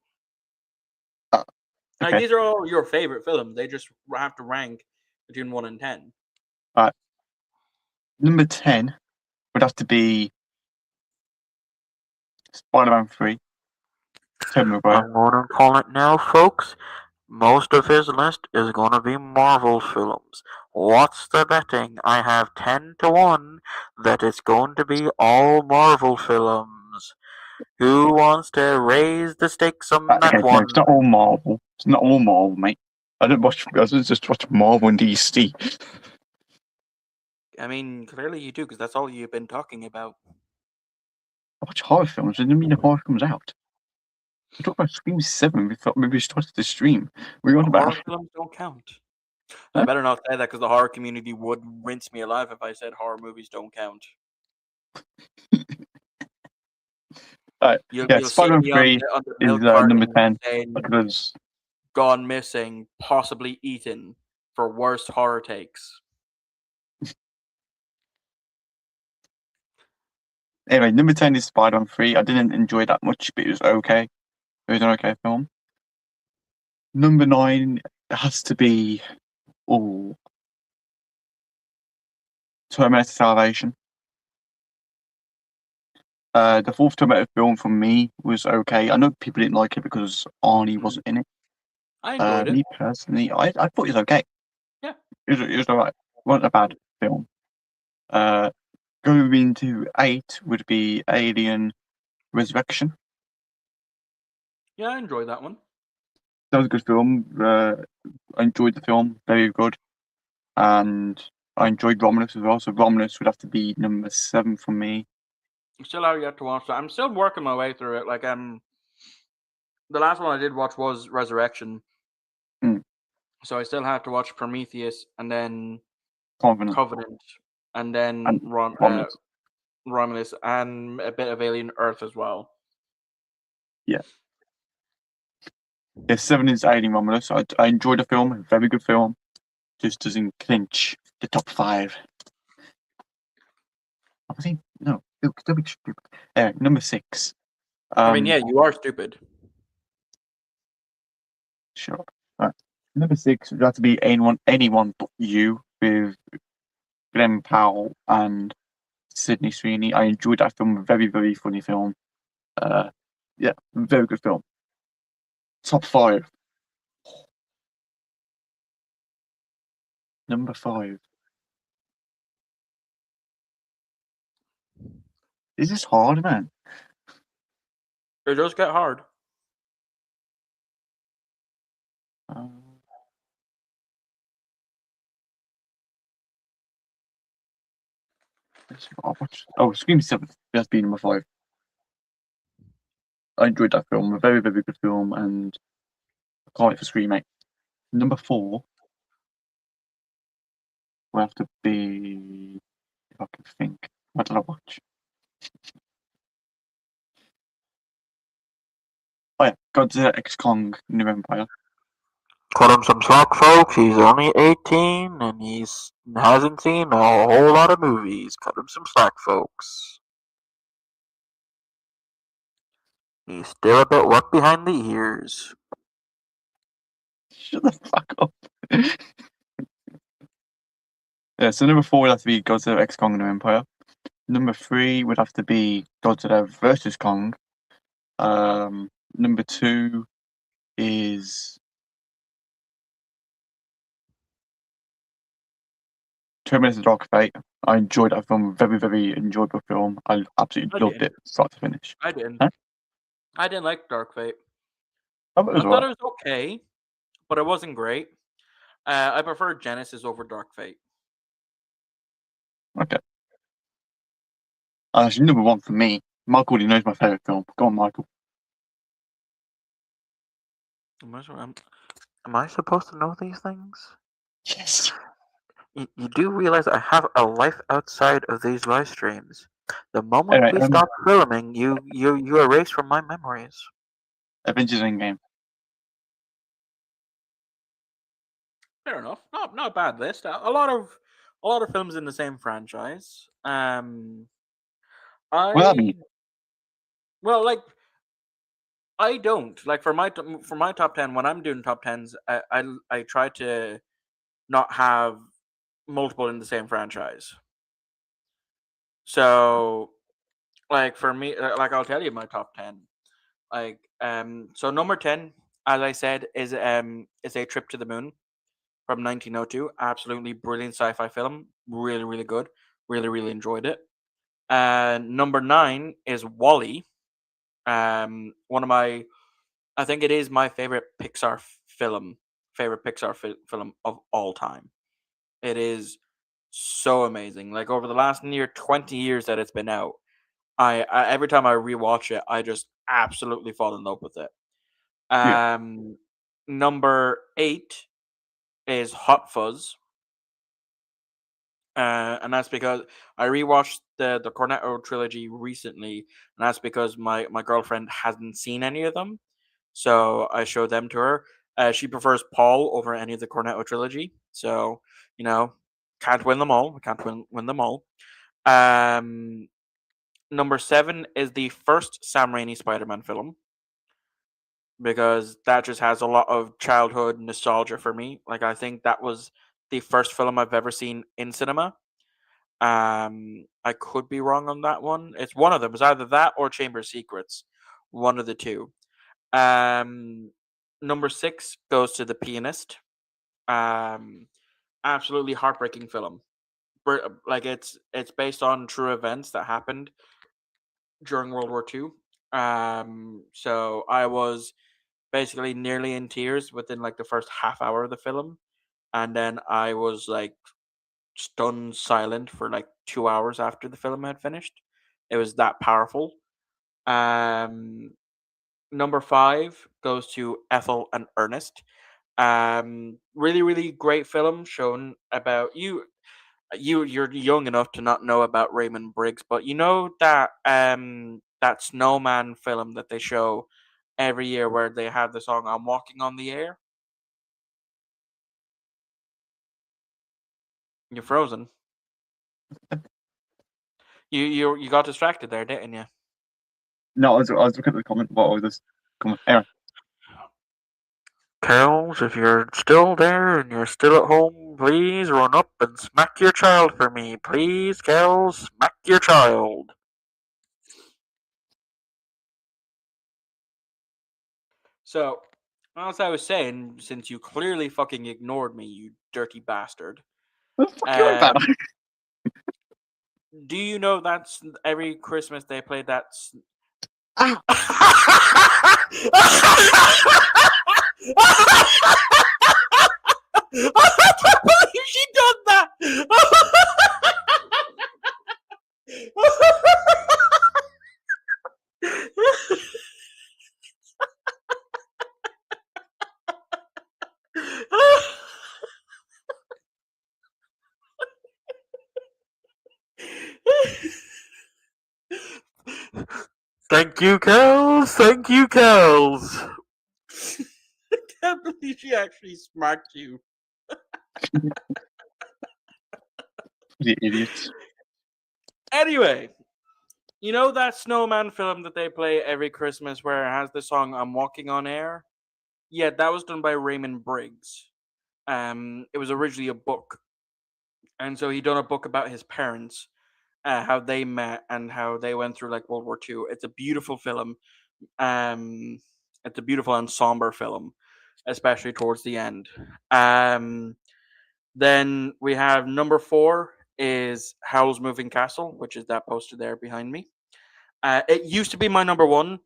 Like Okay. these are all your favorite films. They just have to rank between 1 and 10. Alright. Number 10 would have to be Spider-Man 3. Tobey Maguire. I'm going to call it now, folks. Most of his list is going to be Marvel films. What's the betting? I have 10 to 1 that it's going to be all Marvel films. Who wants to raise the stakes on that Okay, no, one? it's not all Marvel. It's not all Marvel, mate. I just watch Marvel and DC. I mean, clearly you do, because that's all you've been talking about. I watch horror films. It doesn't mean the horror comes out. We talked about Scream 7. We thought maybe we started the stream. We're on about Horror films don't count. I better not say that, because the horror community would rinse me alive if I said horror movies don't count. Yeah, Spider-Man 3 is number 10 because gone missing, possibly eaten for worst horror takes. Anyway, number 10 is Spider-Man 3. I didn't enjoy that much, but it was okay. It was an okay film. Number 9 has to be Terminator Salvation. The fourth Terminator film for me was okay. I know people didn't like it because Arnie wasn't in it. I enjoyed it. Me personally, I thought it was okay. Yeah. It was alright. It wasn't a bad film. Going into 8 would be Alien Resurrection. Yeah, I enjoyed that one. That was a good film. I enjoyed the film, very good. And I enjoyed Romulus as well. So Romulus would have to be number 7 for me. Still have yet to watch that. I'm still working my way through it. Like the last one I did watch was Resurrection. Mm. So I still have to watch Prometheus and then Covenant and then and Romulus and a bit of Alien Earth as well. Yeah, 7 is Alien Romulus. I enjoyed the film, very good film. Just doesn't clinch the top 5. I think no, don't be stupid. Number 6. I mean, yeah, you are stupid. Shut up. Right. Number 6 would have to be anyone but you with Glenn Powell and Sydney Sweeney. I enjoyed that film. Very, very funny film. Yeah, very good film. Top 5. Number 5. This is hard, man. It does get hard. Scream 7. That's be number 5. I enjoyed that film. A very, very good film, and I can't wait for Scream 8. Number 4 will have to be, if I can think, what did I watch? Oh yeah, Godzilla X Kong New Empire. Cut him some slack, folks. He's only 18 and he hasn't seen a whole lot of movies. Cut him some slack, folks. He's still a bit wet behind the ears. Shut the fuck up. Yeah, so number 4 would have to be Godzilla X Kong New Empire. Number 3 would have to be Godzilla vs Kong. Number 2 is Terminator Dark Fate. I enjoyed that film. Very, very enjoyable film. I absolutely loved it, start to finish. I didn't. Huh? I didn't like Dark Fate. I thought it was okay, but it wasn't great. I prefer Genesis over Dark Fate. Okay. Actually, number 1 for me. Michael already knows my favourite film. Go on, Michael. Am I supposed to know these things? Yes. You do realize I have a life outside of these live streams. The moment we stop filming, you erase from my memories. Avengers Endgame. Fair enough. Not a bad list. A lot of films in the same franchise. I don't like for my top 10 when I'm doing top 10s. I try to not have multiple in the same franchise. So, like for me, like I'll tell you my top 10. Like so number 10, as I said, is A Trip to the Moon from 1902. Absolutely brilliant sci-fi film. Really, really good. Really, really enjoyed it. Number 9 is WALL-E. One of my, I think it is my favorite Pixar film of all time. It is so amazing. Like over the last near 20 years that it's been out, I every time I rewatch it, I just absolutely fall in love with it. Number 8 is Hot Fuzz. And that's because I rewatched the Cornetto trilogy recently, and that's because my girlfriend hasn't seen any of them, so I showed them to her. She prefers Paul over any of the Cornetto trilogy, so can't win them all. We can't win them all. Number 7 is the first Sam Raimi Spider-Man film, because that just has a lot of childhood nostalgia for me. Like I think that was the first film I've ever seen in cinema. I could be wrong on that one. It's one of them. It's either that or Chamber of Secrets. One of the two. Number 6 goes to The Pianist. Absolutely heartbreaking film. Like it's based on true events that happened during World War II. So I was basically nearly in tears within like the first half hour of the film, and then I was like stunned silent for like 2 hours after the film had finished. It was that powerful. Um, Number 5 goes to Ethel and Ernest. Really, really great film shown about you. You're young enough to not know about Raymond Briggs, but you know that snowman film that they show every year where they have the song "I'm Walking on the Air." You're frozen. You got distracted there, didn't you? No, I was looking at the comment. What was this comment? Anyway, Cows, if you're still there and you're still at home, please run up and smack your child for me. Please, cows, smack your child. So, as I was saying, since you clearly fucking ignored me, you dirty bastard. what the fuck you on about? Do you know that's every Christmas they play that? Ah, I can't believe she done that. Thank you, cows. Thank you, cows. I can't believe she actually smacked you. you idiots. Anyway, you know that snowman film that they play every Christmas where it has the song "I'm Walking on Air"? Yeah, that was done by Raymond Briggs. It was originally a book, and so he done a book about his parents, how they met and how they went through like World War II. It's a beautiful film. Um, it's a beautiful and somber film, especially towards the end. Then we have number 4 is Howl's Moving Castle, which is that poster there behind me. It used to be my number 1,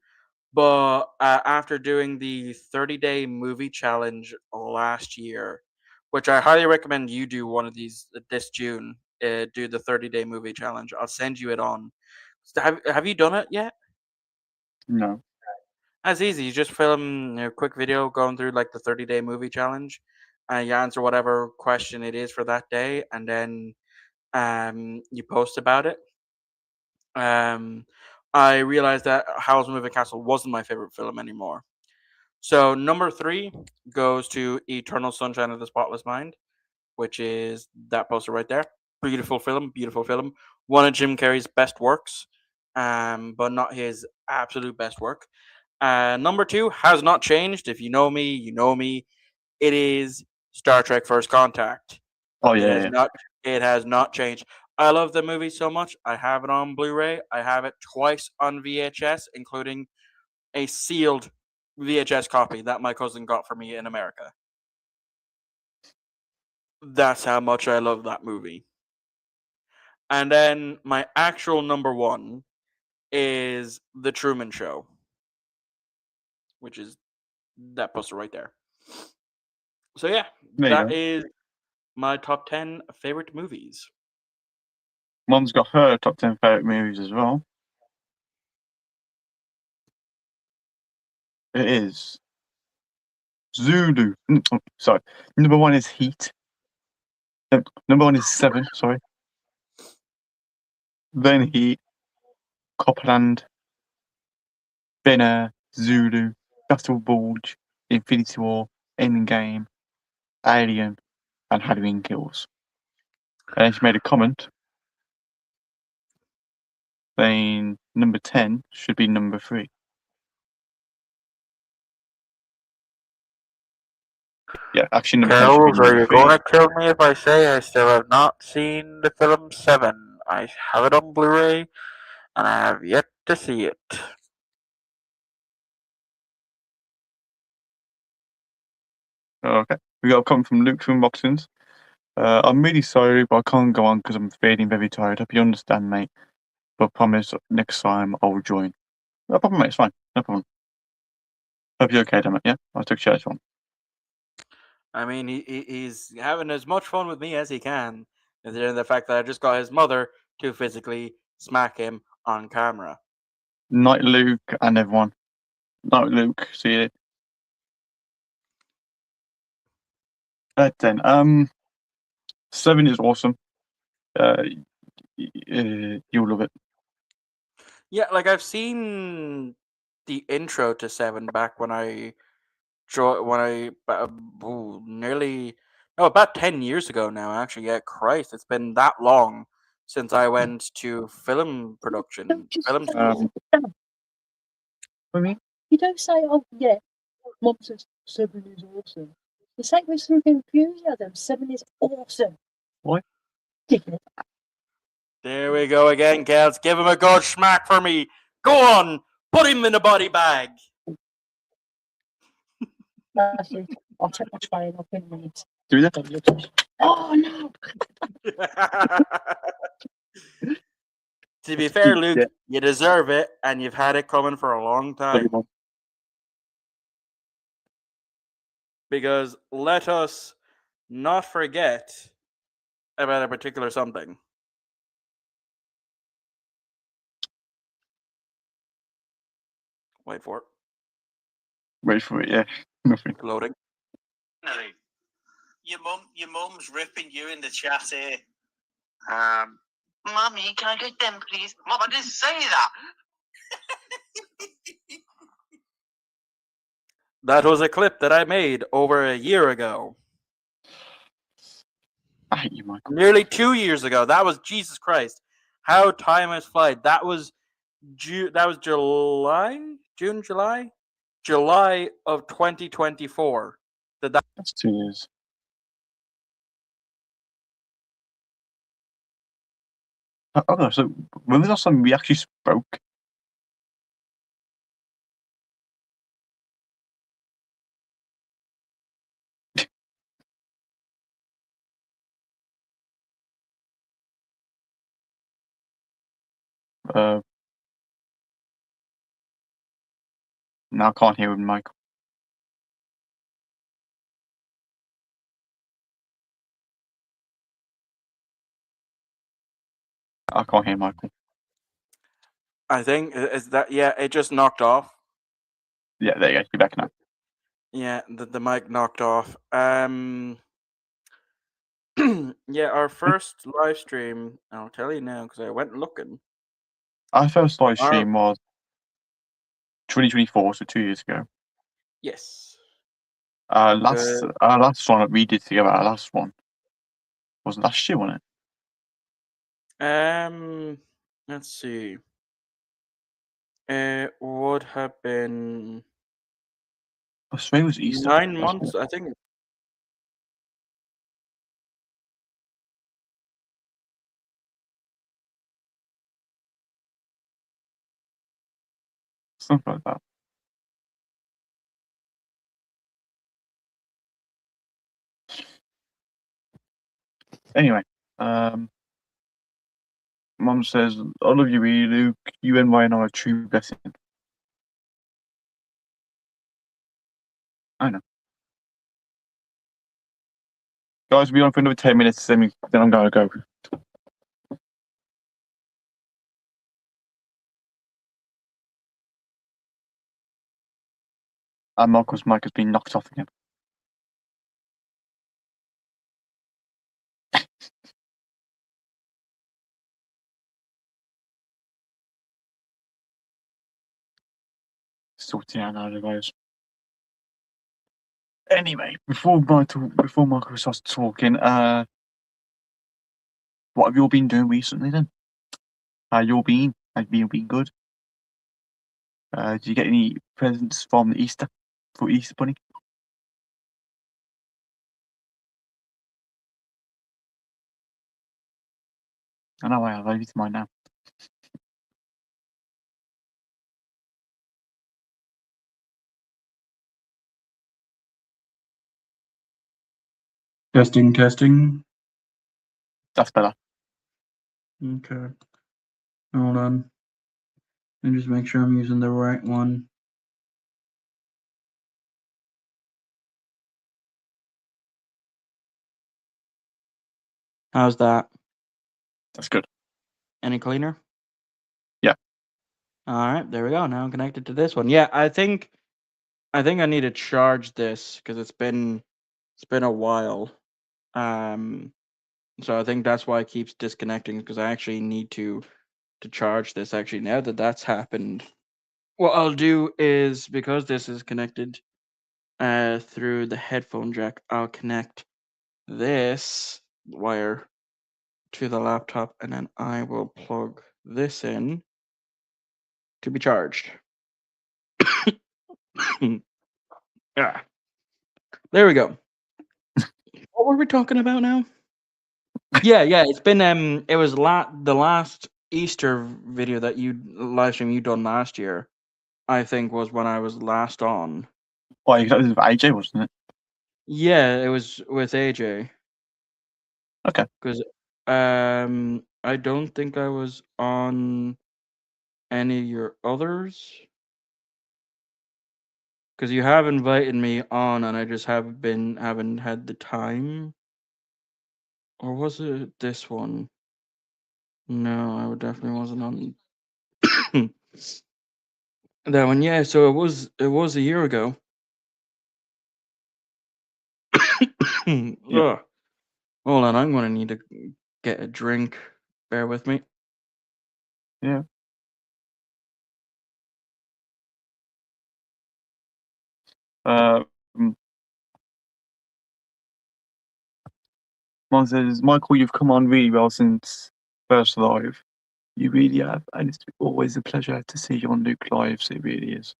but after doing the 30-day movie challenge last year, which I highly recommend you do one of these this June, do the 30-day movie challenge. I'll send you it on. Have you done it yet? No. That's easy. You just film a quick video going through like the 30-day movie challenge. You answer whatever question it is for that day, and then you post about it. I realized that Howl's Moving Castle wasn't my favorite film anymore. So number 3 goes to Eternal Sunshine of the Spotless Mind, which is that poster right there. Beautiful film, beautiful film. One of Jim Carrey's best works, but not his absolute best work. Number 2 has not changed. If you know me, you know me. It is Star Trek First Contact. Oh It yeah, has yeah. not. It has not changed. I love the movie so much. I have it on Blu-ray. I have it twice on VHS, including a sealed VHS copy that my cousin got for me in America. That's how much I love that movie. And then my actual number 1 is The Truman Show, which is that poster right there. So yeah, There you that go. is my top 10 favorite movies. Mom's got her top 10 favorite movies as well. It is Zulu. Sorry. Number 1 is Heat. Number 1 is Seven. Sorry. Then Heat, Copland, then Zulu, Battle Bulge, Infinity War, Endgame, Alien, and Halloween Kills. And then she made a comment saying number 10 should be number 3. Yeah, I've seen the Kells, are you going movie. to kill me if I say I still have not seen the film Seven? I have it on Blu-ray, and I have yet to see it. Okay, we got a comment from Luke from Unboxings. I'm really sorry, but I can't go on because I'm feeling very tired. Hope you understand, mate. But promise next time I'll join. No problem, mate. It's fine. No problem. Hope you're okay, damn it. Yeah, I'll take care of this one. I mean, he's having as much fun with me as he can, considering the fact that I just got his mother to physically smack him on camera. Night, Luke, and everyone. Night, Luke. See you. Then, 7 is awesome. You'll love it. Yeah, like I've seen the intro to Seven back when I nearly about 10 years ago now. Actually, yeah, Christ, it's been that long since I went to film production, film school. For me, You don't say, oh, yeah, Mom says 7 is awesome. You say with some enthusiasm, 7 is awesome. What? Dickhead. There we go again, Kels. Give him a good smack for me. Go on, put him in a body bag. That's it. I'll take my tray and I'll put him in it. do that. Oh, no. To be fair, Luke, Yeah. you deserve it, and you've had it coming for a long time. Because let us not forget about a particular something. Wait for it. Wait for it, yeah. Nothing. Loading. No. Your mum's ripping you in the chat here. Mummy, can I get them, please? Mum, I didn't say that. That was a clip that I made over a year ago. I hate you, Michael. Nearly 2 years ago. That was Jesus Christ. How time has flied. That was July of 2024. That's 2 years. Oh, so when was the last time we actually spoke? No, I can't hear him, Michael. I can't hear Michael. I think is that it just knocked off. Yeah, there you go. You're back now. Yeah, the mic knocked off. Yeah, our first live stream, I'll tell you now because I went looking. Our first live stream was 2024, so 2 years ago. Yes. Our last one that we did together, our last one was last year, wasn't it? Let's see. It would have been I swear it was Easter. 9 months, I think. Something like that. Anyway, Mum says, I love you, Luke. You and Ryan are a true blessing. I know. Guys, we'll be on for another 10 minutes, then I'm going to go. And Michael's mic has been knocked off again. Sorting out now, guys. Anyway, before Michael starts talking, what have you all been doing recently then? How you all been? Have you been good? Did you get any presents from the Easter Bunny? I know I have. I use mine now. Testing. That's better. Okay. Hold on. Let me just make sure I'm using the right one. How's that? That's good. Any cleaner? Yeah. All right, there we go. Now I'm connected to this one. Yeah, I think I need to charge this because it's been a while. So I think that's why it keeps disconnecting because I actually need to charge this. Actually, now that that's happened, what I'll do is because this is connected through the headphone jack, I'll connect this wire to the laptop and then I will plug this in to be charged. Yeah. There we go. What were we talking about now? Yeah, it's been it was the last Easter video that live stream you done last year, I think was when I was last on. Well, that was with AJ, wasn't it? Yeah, it was with AJ. Okay. Because I don't think I was on any of your others. Because you have invited me on and I just haven't had the time. Or was it this one? No, I definitely wasn't on that one. Yeah, so it was a year ago. Yeah. Ugh. Hold on, I'm gonna need to get a drink. Bear with me. Yeah. Mom says, Michael, you've come on really well since first live. You really have, and it's always a pleasure to see you on Luke lives. It really is.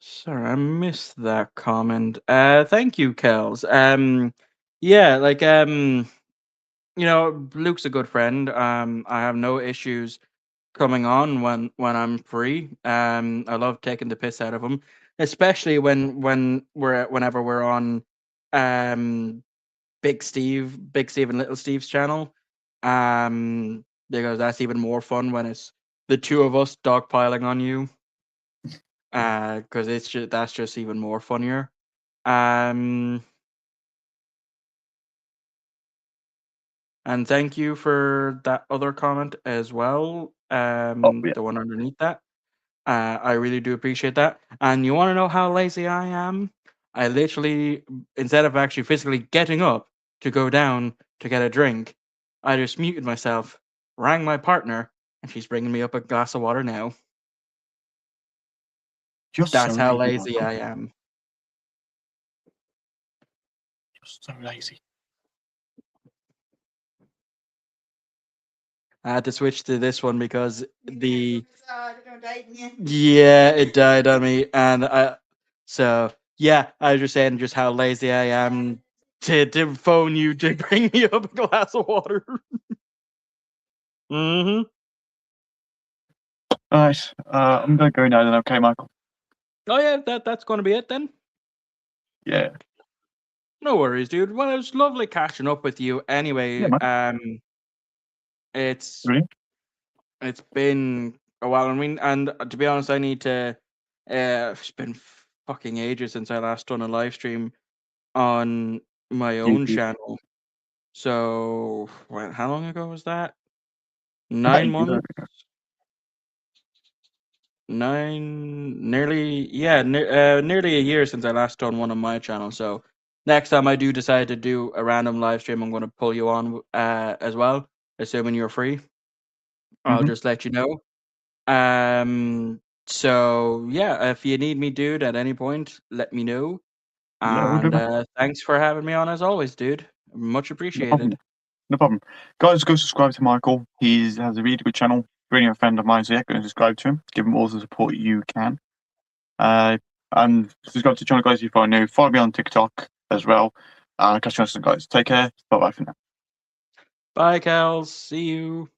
Sorry, I missed that comment. Thank you, Kels. Yeah, like Luke's a good friend. I have no issues coming on when I'm free. I love taking the piss out of him, especially whenever we're on Big Steve and Little Steve's channel. Because that's even more fun when it's the two of us dogpiling on you. Because that's just even more funnier. And thank you for that other comment as well. Yeah. The one underneath that. I really do appreciate that. And you want to know how lazy I am? I literally, instead of actually physically getting up to go down to get a drink, I just muted myself, rang my partner, and she's bringing me up a glass of water now. That's how lazy I am. You're so lazy. I had to switch to this one because Dating you. yeah, it died on me, and I was just saying just how lazy I am to phone you to bring me up a glass of water. Mm-hmm. All right. I'm gonna go now then. Okay, Michael. Oh yeah, that's gonna be it then. Yeah. No worries, dude. Well, it was lovely catching up with you. Anyway, Yeah, it's Really? it's been a while. I mean, and to be honest, I need to. It's been fucking ages since I last done a live stream on my own YouTube. channel. So, how long ago was that? About 9 a year months. ago. Nearly a year since I last done one on my channel. So next time I do decide to do a random live stream, I'm going to pull you on as well, assuming you're free. I'll Mhm. just let you know. So yeah, if you need me, dude, at any point, let me know. Yeah, we'll do And that. thanks for having me on as always, dude. Much No appreciated. problem. No problem. Guys, go subscribe to Michael. He has a really good channel. Really a friend of mine, so yeah, go and subscribe to him. Give him all the support you can. And subscribe to the channel, guys, if you are new. Follow me on TikTok as well. Catch you next time, guys. Take care. Bye bye for now. Bye, Cal. See you.